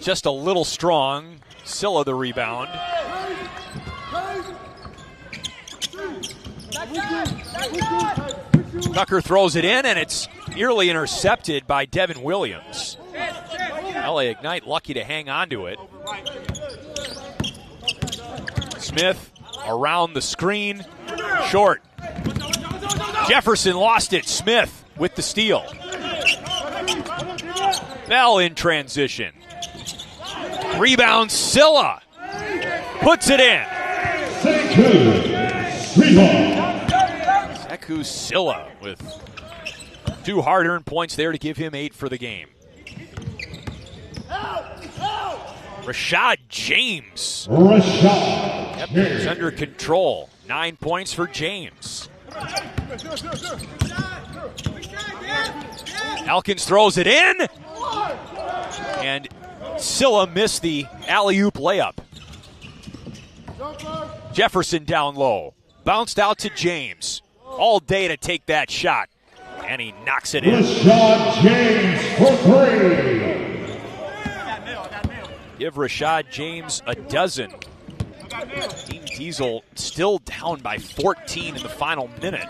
just a little strong. Silla the rebound. Tucker throws it in, and it's nearly intercepted by Devin Williams. LA Ignite lucky to hang on to it. Smith around the screen, short. Jefferson lost it. Smith with the steal. Bell in transition. Rebound, Silla puts it in. Sekou Silla with 2 hard-earned points there to give him 8 for the game. Rashad James. Yep, he's under control. 9 points for James. Elkins throws it in. And Silla missed the alley-oop layup. Jefferson down low. Bounced out to James. All day to take that shot. And he knocks it in. Rashad James for 3. Give Rashad James a dozen. Team Diesel still down by 14 in the final minute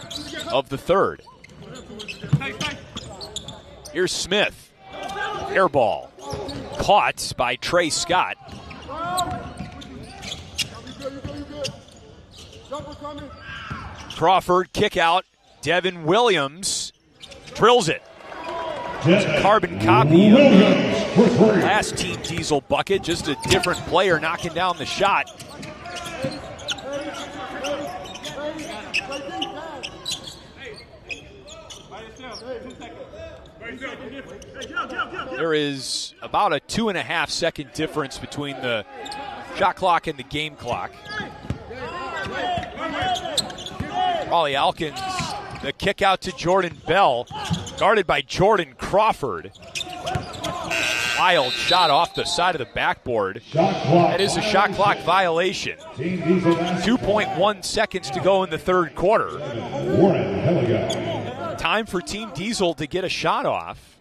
of the third. Here's Smith. Air ball. Caught by Trey Scott. Crawford, kick out. Devin Williams drills it. It's a carbon copy of the last Team Diesel bucket, just a different player knocking down the shot. There is about a 2.5 second difference between the shot clock and the game clock. Ollie Elkins, the kick out to Jordan Bell, guarded by Jordan Crawford. Wild shot off the side of the backboard. That is a shot clock violation. 2.1 seconds to go in the third quarter. Time for Team Diesel to get a shot off.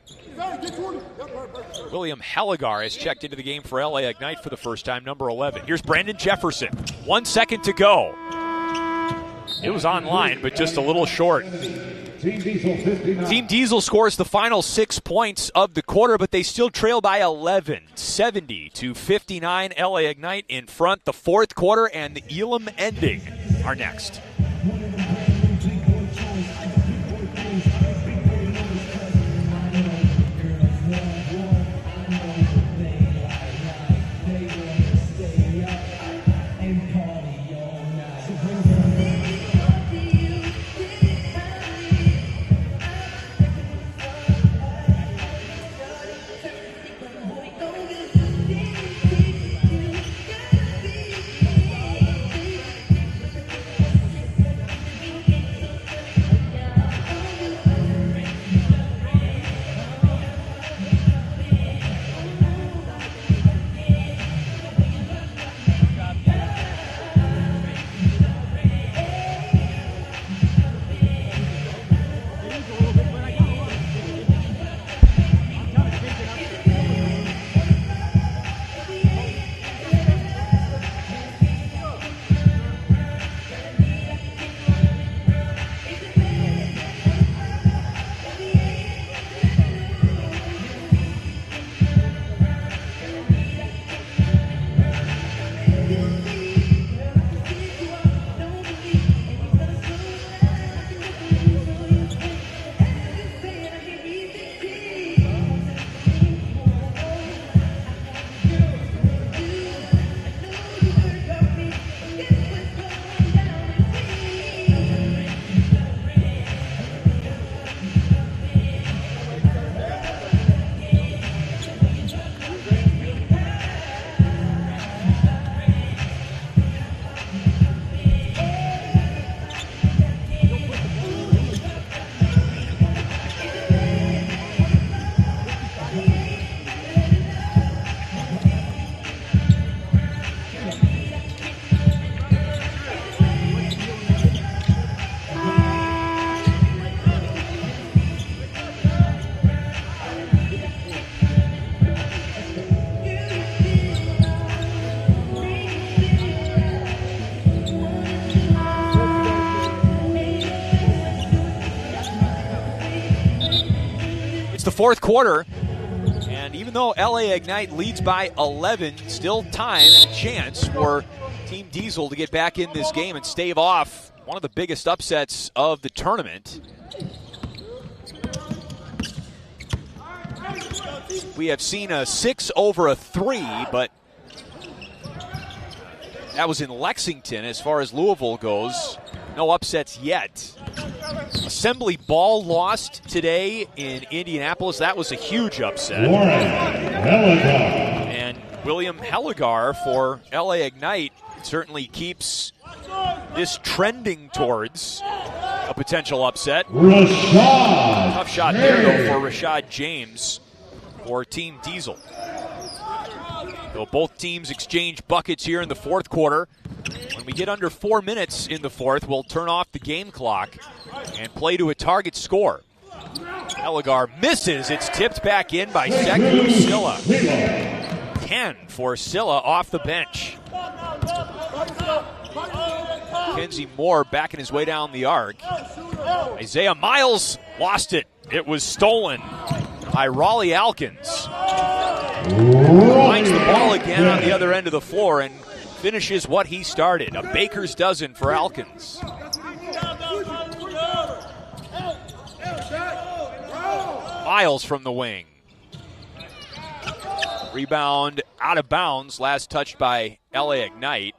William Helligar has checked into the game for LA Ignite for the first time, number 11. Here's Brandon Jefferson. 1 second to go. It was online, but just a little short. Team Diesel scores the final 6 points of the quarter, but they still trail by 11. 70-59, LA Ignite in front. The fourth quarter and the Elam ending are next. the fourth quarter. And even though LA Ignite leads by 11, still time and a chance for Team Diesel to get back in this game and stave off one of the biggest upsets of the tournament. We have seen a 6 over a 3, but that was in Lexington. As far as Louisville goes, no upsets yet. Assembly Ball lost today in Indianapolis. That was a huge upset. And William Hellegar for LA Ignite certainly keeps this trending towards a potential upset. Tough shot there, though, for Rashad James for Team Diesel. So both teams exchange buckets here in the fourth quarter. When we get under 4 minutes in the fourth, we'll turn off the game clock and play to a target score. Hellegar misses. It's tipped back in by Sekou Silla. 10 for Silla off the bench. Kenzie Moore backing his way down the arc. Isaiah Miles lost it. It was stolen by Raleigh Alkins. Finds the ball again on the other end of the floor and finishes what he started. A baker's dozen for Alkins. Miles from the wing. Rebound out of bounds. Last touched by LA Ignite.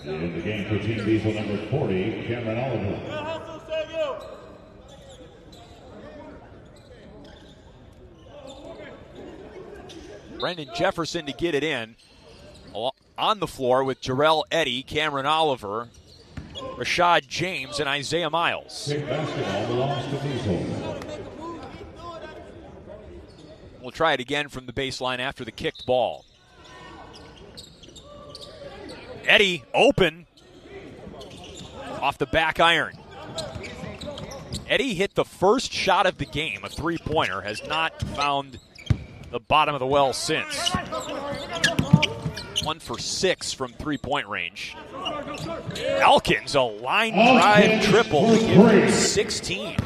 In the game for Team Diesel, number 40, Cameron Oliver. Brendan Jefferson to get it in. On the floor with Jarrell Eddy, Cameron Oliver, Rashad James, and Isaiah Miles. Kick basketball belongs to Diesel. We'll try it again from the baseline after the kicked ball. Eddy open off the back iron. Eddy hit the first shot of the game, a three-pointer, has not found the bottom of the well since. 1 for 6 from three-point range. Alkins, a line drive triple to give him 16.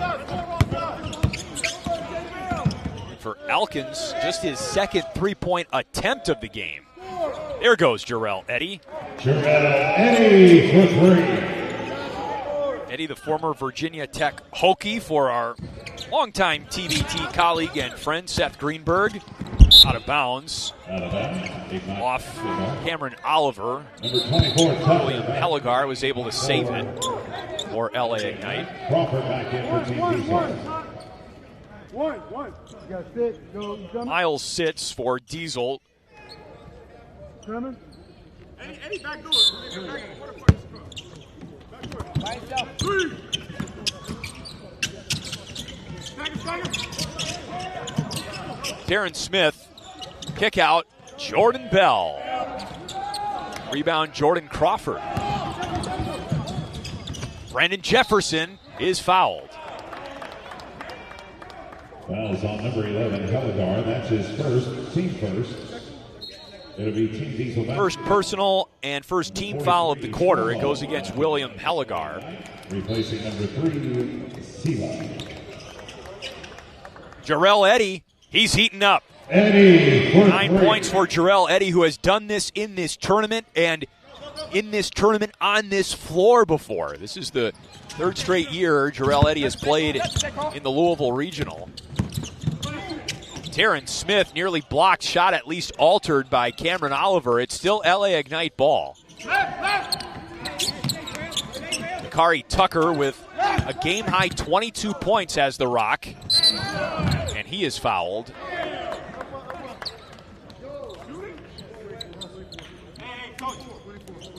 For Alkins, just his second three-point attempt of the game. There goes Jarrell Eddy. Jarrell Eddy for 3. Eddy, the former Virginia Tech Hokie for our longtime TBT colleague and friend Seth Greenberg. Out of bounds. Off Cameron Oliver. William Hellegar was able to save it for LA Ignite. Crawford back in for Team Diesel. Miles sits for Diesel. Eddie, back door. Darren Smith, kick out, Jordan Bell. Rebound, Jordan Crawford. Brandon Jefferson is fouled. Fouls on number 11, Hellegar. That's his first, team first. It'll be Team Diesel. First personal and first team foul of the quarter. It goes against William Hellegar. Replacing number 3, Sila. Jarrell Eddy, he's heating up. Eddy for 9 3. points for Jarrell Eddy, who has done this in this tournament and in this tournament on this floor before. This is the third straight year Jarrell Eddy has played in the Louisville Regional. Terrence Smith nearly blocked, shot at least altered by Cameron Oliver. It's still LA Ignite ball. Kari Tucker with a game-high 22 points has the rock, and he is fouled.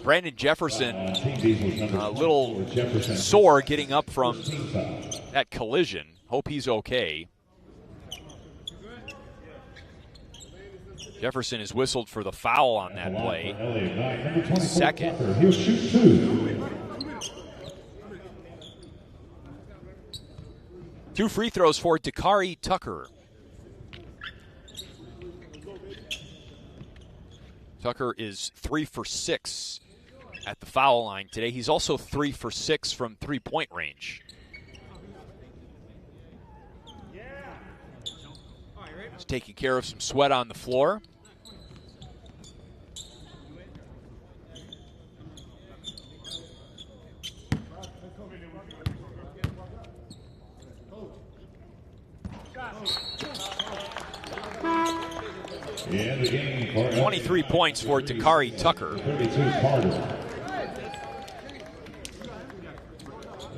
Brandon Jefferson, a little sore getting up from that collision. Hope he's okay. Jefferson is whistled for the foul on that play. Second. He'll shoot 2. 2 free throws for Dakari Tucker. Tucker is 3 for 6 at the foul line today. He's also 3 for 6 from Just taking care of some sweat on the floor. In the game for 23 points for Takari Tucker. 32 Carter.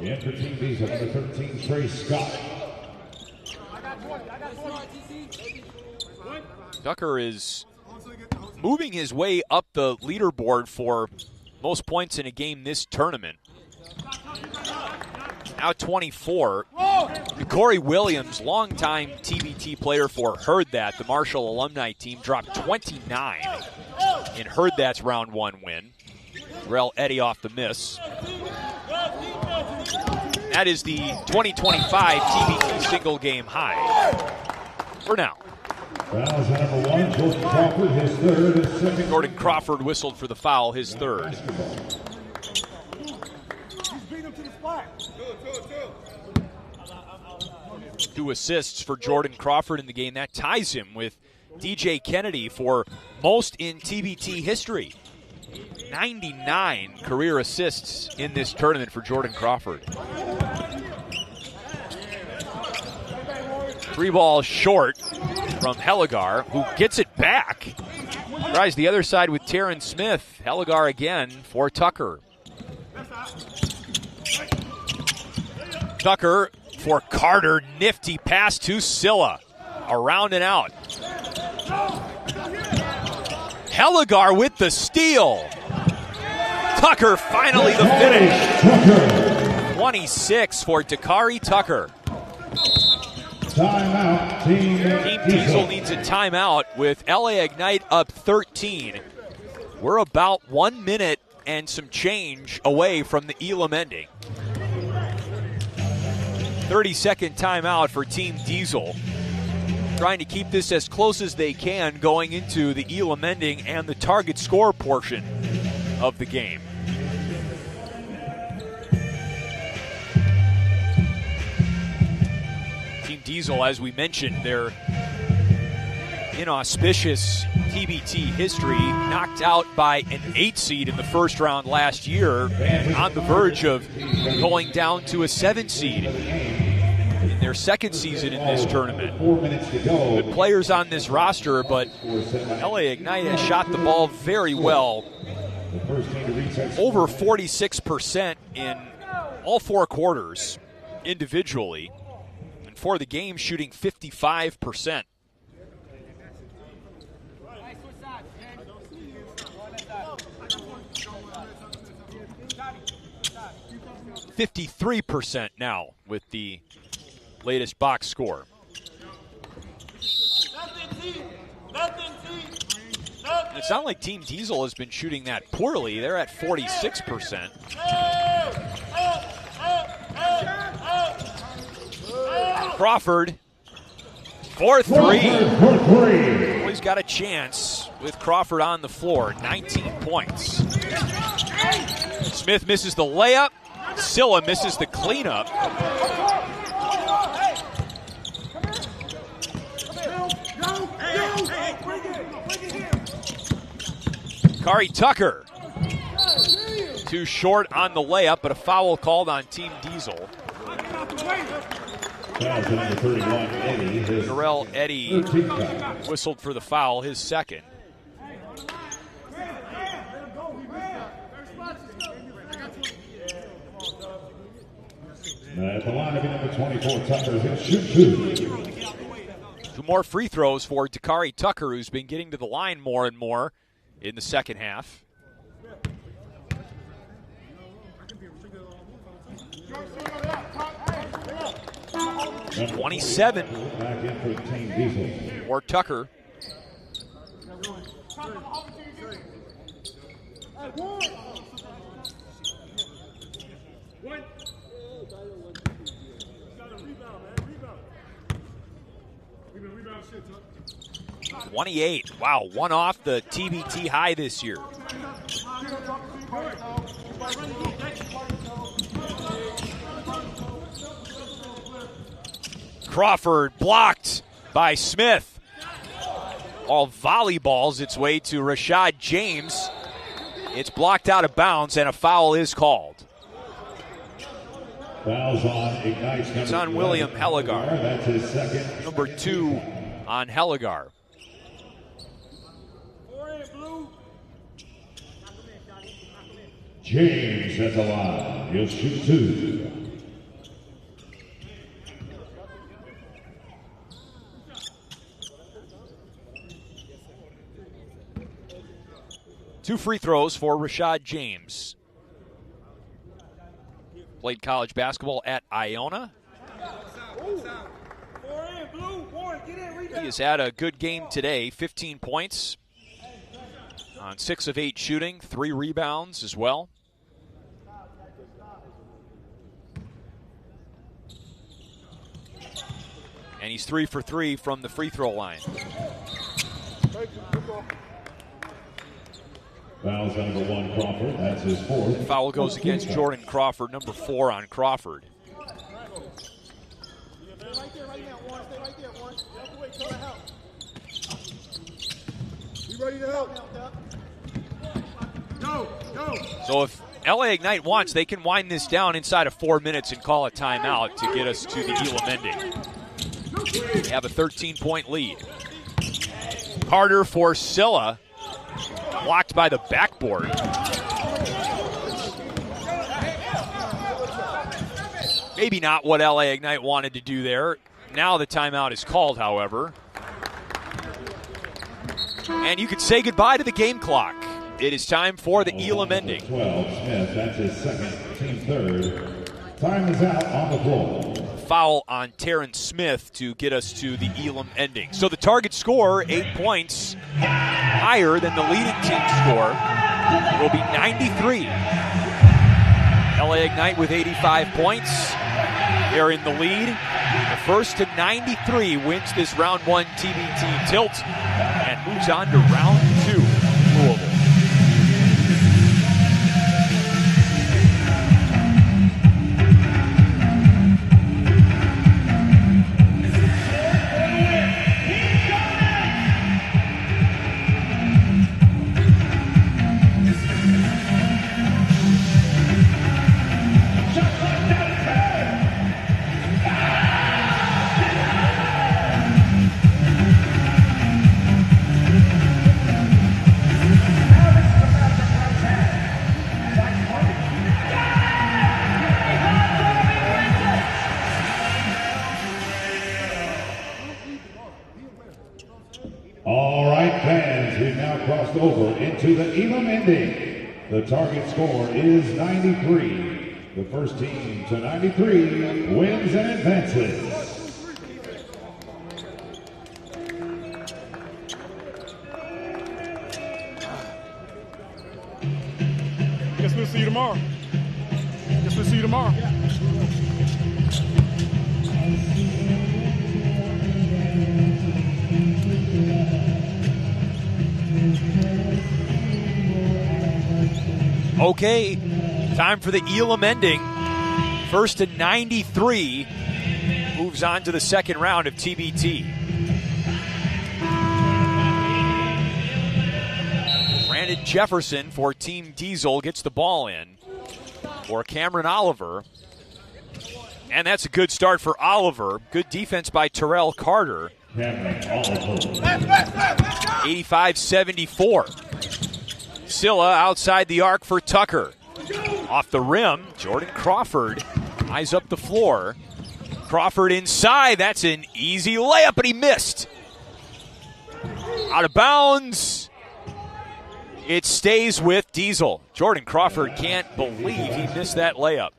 In for Team Diesel, number 13, Trey Scott. Tucker is moving his way up the leaderboard for most points in a game this tournament. Now 24. Corey Williams, longtime TBT player for Heard That, the Marshall alumni team, dropped 29 in Heard That's round 1 win. Rel Eddy off the miss. That is the 2025 TBT single game high for now. Fouls number 1, Jordan Crawford, his third and second. Jordan Crawford whistled for the foul, his third. Two assists for Jordan Crawford in the game. That ties him with DJ Kennedy for most in TBT history. 99 career assists in this tournament for Jordan Crawford. 3 ball short from Heligar, who gets it back. Tries the other side with Terrence Smith. Heligar again for Tucker. Tucker for Carter. Nifty pass to Silla. Around and out. Heligar with the steal. Tucker finally the finish. 26 for Takari Tucker. Timeout, Team Diesel needs a timeout with LA Ignite up 13. We're about 1 minute and some change away from the Elam ending. 30-second timeout for Team Diesel. Trying to keep this as close as they can going into the Elam ending and the target score portion of the game. Team Diesel, as we mentioned, their inauspicious TBT history, knocked out by an 8 seed in the first round last year and on the verge of going down to a 7 seed in their second season in this tournament. 4 minutes to go. Good players on this roster, but LA Ignite has shot the ball very well. Over 46% in all 4 quarters individually. And for the game, shooting 55%. %53% now with the latest box score. It's not like Team Diesel has been shooting that poorly. They're at 46%. Crawford, 4-3. Always got a chance with Crawford on the floor. 19 points. Smith misses the layup. Silla misses the cleanup. Kari Tucker. Too short on the layup, but a foul called on Team Diesel. Darrell Eddy whistled for the foul, his second. At the line of number 24, Tucker hit shoot 2. 2 more free throws for Takari Tucker, who's been getting to the line more and more in the second half. And 27 back in for Team Diesel. for Tucker. One. 28. Wow, one off the TBT high this year. Crawford blocked by Smith. All volleyballs its way to Rashad James. It's blocked out of bounds, and a foul is called. Fouls on Ignite's It's on William Hellegar. That's his second. Number 2 on Hellegar. James at the line. He'll shoot 2. Two free throws for Rashad James. Played college basketball at Iona. He has had a good game today. 15 points on 6 of 8 shooting, 3 rebounds as well. And he's 3 for 3 from the free throw line. Fouls on number 1, Crawford. That's his 4th. Foul goes against Jordan Crawford, number 4 on Crawford. So if LA Ignite wants, they can wind this down inside of 4 minutes and call a timeout to get us to the Elam ending. They have a 13-point lead. Carter for Silla. Blocked by the backboard. Maybe not what LA Ignite wanted to do there. Now the timeout is called, however. And you could say goodbye to the game clock. It is time for the Elam ending. 12, Smith, that's his second, team 3rd. Time is out on the floor. Foul on Terrence Smith to get us to the Elam ending. So the target score, 8 points, higher than the leading team score, will be 93. LA Ignite with 85 points. They're in the lead. The first to 93 wins this round 1 TBT tilt and moves on to round 2, Louisville. All right, fans, we've now crossed over into the Elam ending. The target score is 93. The first team to 93 wins and advances. Guess we'll see you tomorrow. Guess we'll see you tomorrow. Okay, time for the Elam ending. First to 93 moves on to the second round of TBT. Brandon Jefferson for Team Diesel gets the ball in for Cameron Oliver. And that's a good start for Oliver. Good defense by Terrell Carter. 85-74. Silla outside the arc for Tucker. Off the rim, Jordan Crawford eyes up the floor. Crawford inside, that's an easy layup, but he missed. Out of bounds. It stays with Diesel. Jordan Crawford can't believe he missed that layup.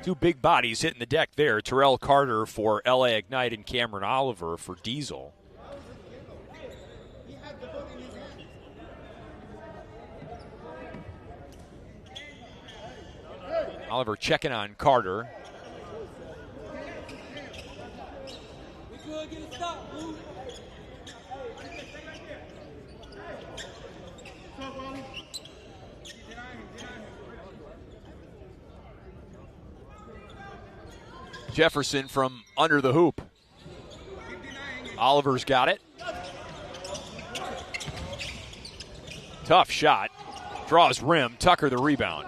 Two big bodies hitting the deck there. Terrell Carter for LA Ignite and Cameron Oliver for Diesel. Oliver checking on Carter. Jefferson from under the hoop. Oliver's got it. Tough shot. Draws rim. Tucker the rebound.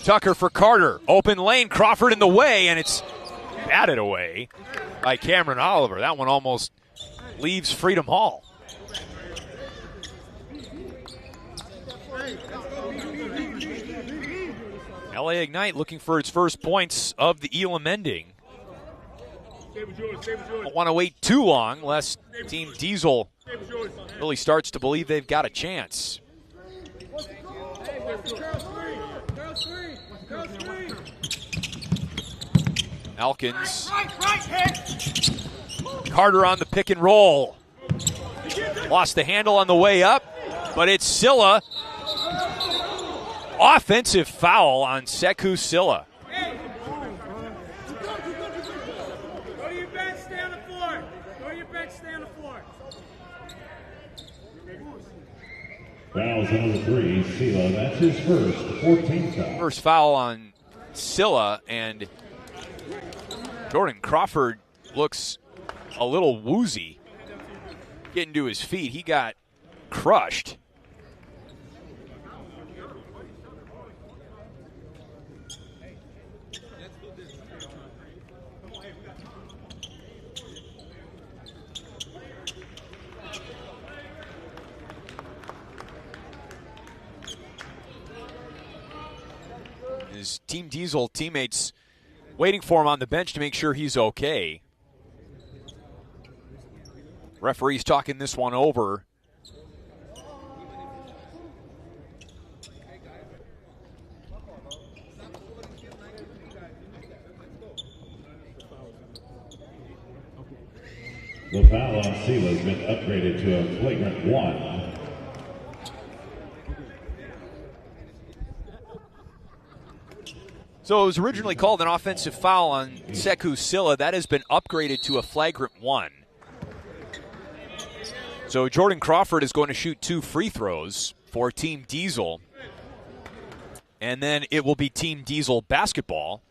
Tucker for Carter. Open lane. Crawford in the way, and it's batted away by Cameron Oliver. That one almost leaves Freedom Hall. LA Ignite looking for its first points of the Elam ending. Don't want to wait too long lest Team Diesel really starts to believe they've got a chance. Elkins. Carter on the pick and roll. Lost the handle on the way up, but it's Silla. Offensive foul on Sekou Silla. Go to your bench, stay on the floor. Go to your bench, stay on the floor. Fouls number 3, Silla. That's his first, 14th foul. First foul on Silla, and Jordan Crawford looks a little woozy getting to his feet. He got crushed. His Team Diesel teammates waiting for him on the bench to make sure he's okay. Referee's talking this one over. The foul on Silla has been upgraded to a flagrant 1. So it was originally called an offensive foul on Sekou Silla. That has been upgraded to a flagrant 1. So Jordan Crawford is going to shoot 2 free throws for Team Diesel. And then it will be Team Diesel basketball.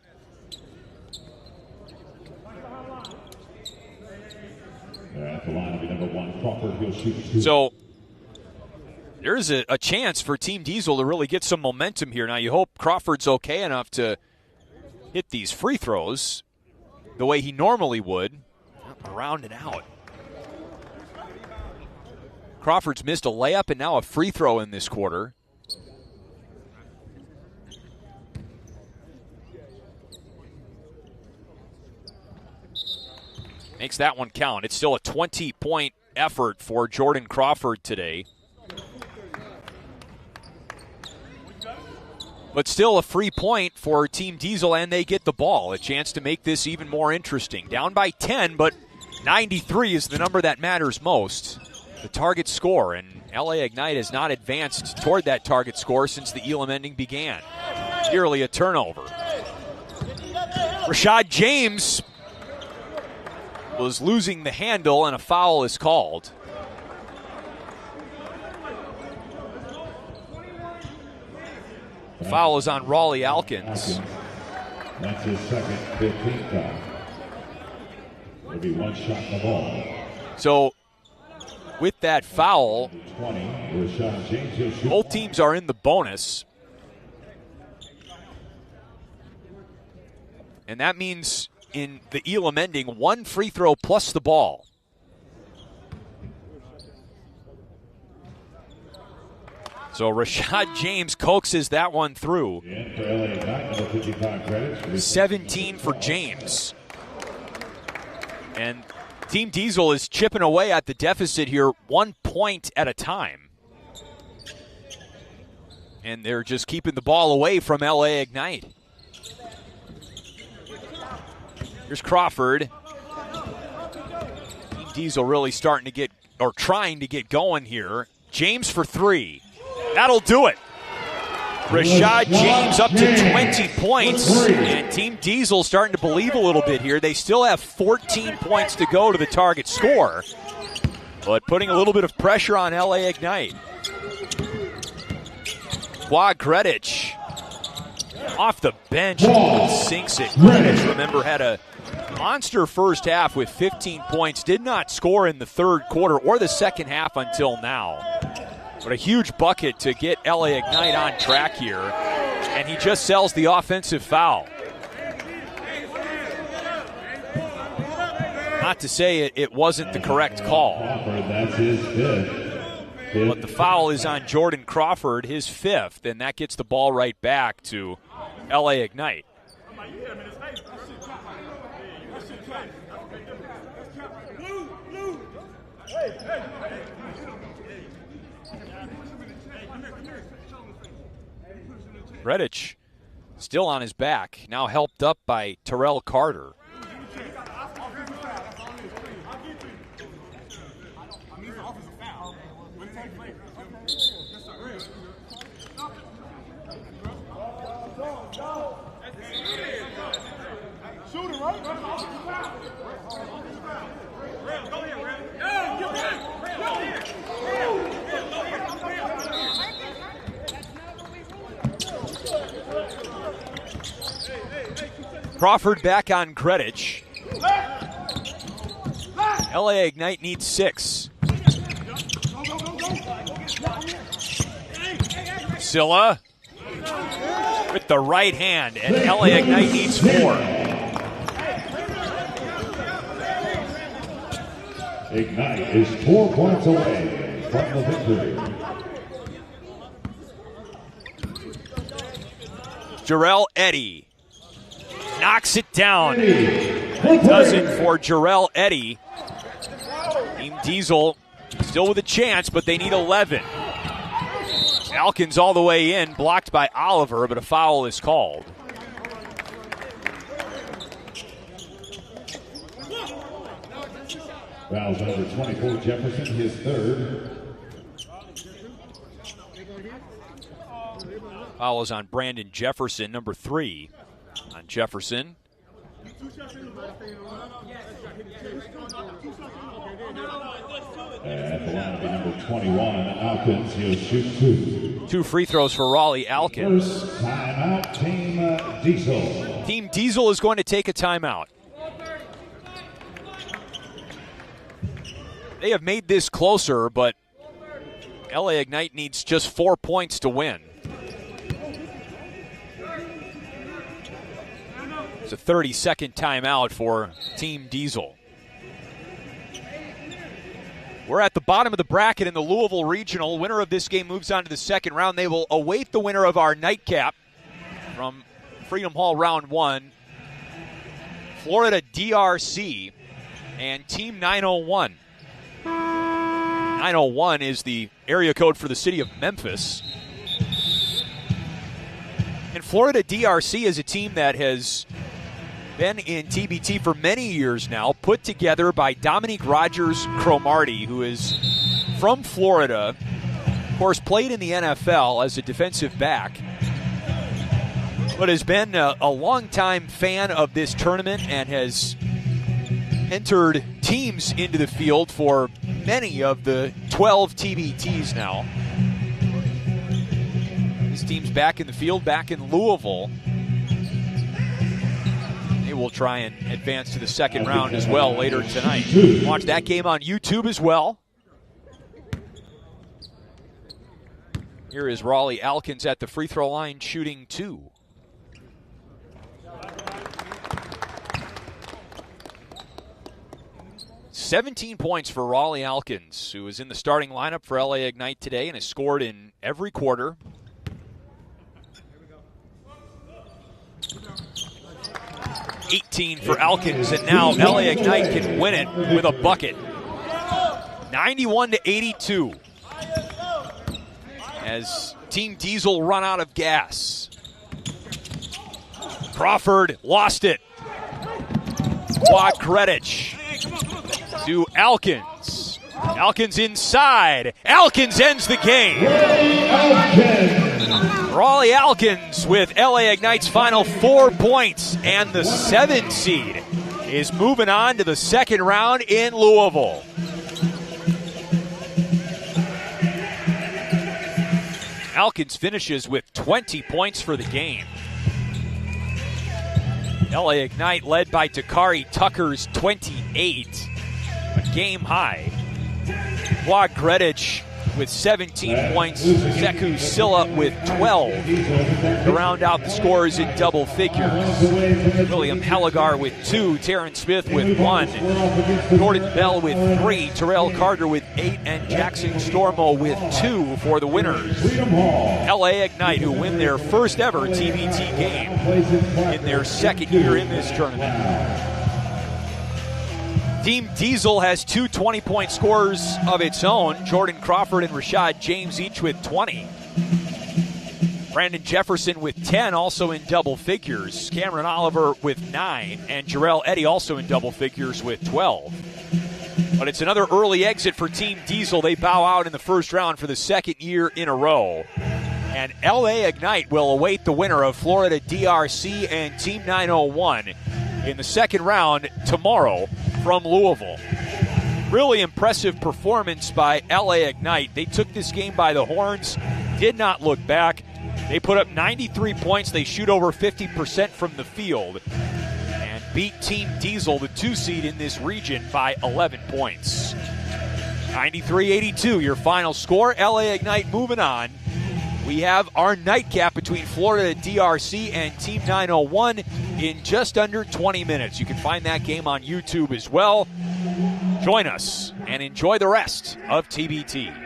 At the line will be number 1, Crawford. He'll shoot 2. So there's a chance for Team Diesel to really get some momentum here. Now you hope Crawford's okay enough to hit these free throws the way he normally would. Round it out. Crawford's missed a layup and now a free throw in this quarter. Makes that one count. It's still a 20-point effort for Jordan Crawford today. But still a free point for Team Diesel, and they get the ball. A chance to make this even more interesting. Down by 10, but 93 is the number that matters most. The target score, and LA Ignite has not advanced toward that target score since the Elam ending began. Nearly a turnover. Rashad James was losing the handle, and a foul is called. The foul is on Raleigh Alkins. That's his second 15th foul. There'll be one shot on the ball. So, with that foul, 20, Rashad James, he'll shoot. Both teams are in the bonus. And that means in the Elam ending, 1 free throw plus the ball. So Rashad James coaxes that one through. 17 for James. And Team Diesel is chipping away at the deficit here 1 point at a time. And they're just keeping the ball away from LA Ignite. Here's Crawford. Team Diesel really starting to get, or trying to get going here. James for 3. That'll do it. Rashad James up to 20 points. And Team Diesel starting to believe a little bit here. They still have 14 points to go to the target score. But putting a little bit of pressure on LA Ignite. Quad Gredic off the bench sinks it. Gredic, remember, had a monster first half with 15 points. Did not score in the third quarter or the second half until now. But a huge bucket to get LA Ignite on track here. And he just sells the offensive foul. Not to say it wasn't the correct call. That's his fifth. But the foul is on Jordan Crawford, his fifth, and that gets the ball right back to LA Ignite. Gredic still on his back, now helped up by Terrell Carter. Crawford back on Gredic. LA Ignite needs 6. Silla with the right hand, and LA Ignite needs 4. Ignite is 4 points away from the victory. Jarrell Eddy knocks it down. Does it for Jarrell Eddy. Team Diesel still with a chance, but they need 11. Alkins all the way in, blocked by Oliver, but a foul is called. Fouls number 24, Jefferson, his third. Foul is on Brandon Jefferson, number 3 on Jefferson. At the line will be number 21, Alkins. He'll shoot 2. 2 free throws for Raleigh Alkins. First timeout, Team Diesel. Team Diesel is going to take a timeout. They have made this closer, but LA Ignite needs just 4 points to win. It's a 30-second timeout for Team Diesel. We're at the bottom of the bracket in the Louisville Regional. Winner of this game moves on to the second round. They will await the winner of our nightcap from Freedom Hall Round 1, Florida DRC, and Team 901. 901 is the area code for the city of Memphis. And Florida DRC is a team that has been in TBT for many years now, put together by Dominique Rogers-Cromartie, who is from Florida, of course played in the NFL as a defensive back, but has been a longtime fan of this tournament and has entered teams into the field for many of the 12 TBTs now. This team's back in the field, back in Louisville. They will try and advance to the second round as well later tonight. Watch that game on YouTube as well. Here is Raleigh Alkins at the free throw line shooting 2. "17 points for Raleigh Alkins, who is in the starting lineup for LA Ignite today and has scored in every quarter. "18 for Alkins, and now LA Ignite can win it with a bucket. 91-82. As Team Diesel run out of gas. Crawford lost it. Quad Gredic to Alkins. Alkins inside. Alkins ends the game. Raleigh Alkins with LA Ignite's final 4 points, and the 7 seed is moving on to the second round in Louisville. Alkins finishes with 20 points for the game. LA Ignite led by Takari Tucker's 28, a game high. Wag Gredic with 17 points, Zeku Silla with 12 to round out the scores in double figures. William Helligar with 2, Terrence Smith with 1, Jordan Bell with 3, Terrell Carter with 8, and Jackson Stormo with 2 for the winners. LA Ignite, who win their first ever TBT game in their second year in this tournament. Team Diesel has 2 20-point scorers of its own. Jordan Crawford and Rashad James each with 20. Brandon Jefferson with 10, also in double figures. Cameron Oliver with 9, and Jarrell Eddy also in double figures with 12. But it's another early exit for Team Diesel. They bow out in the first round for the second year in a row. And LA Ignite will await the winner of Florida DRC and Team 901 in the second round tomorrow from Louisville. Really impressive performance by LA Ignite. They took this game by the horns, did not look back. They put up 93 points. They shoot over 50% from the field and beat Team Diesel, the 2 seed in this region, by 11 points. 93-82, your final score. LA Ignite moving on. We have our nightcap between Florida DRC and Team 901 in just under 20 minutes. You can find that game on YouTube as well. Join us and enjoy the rest of TBT.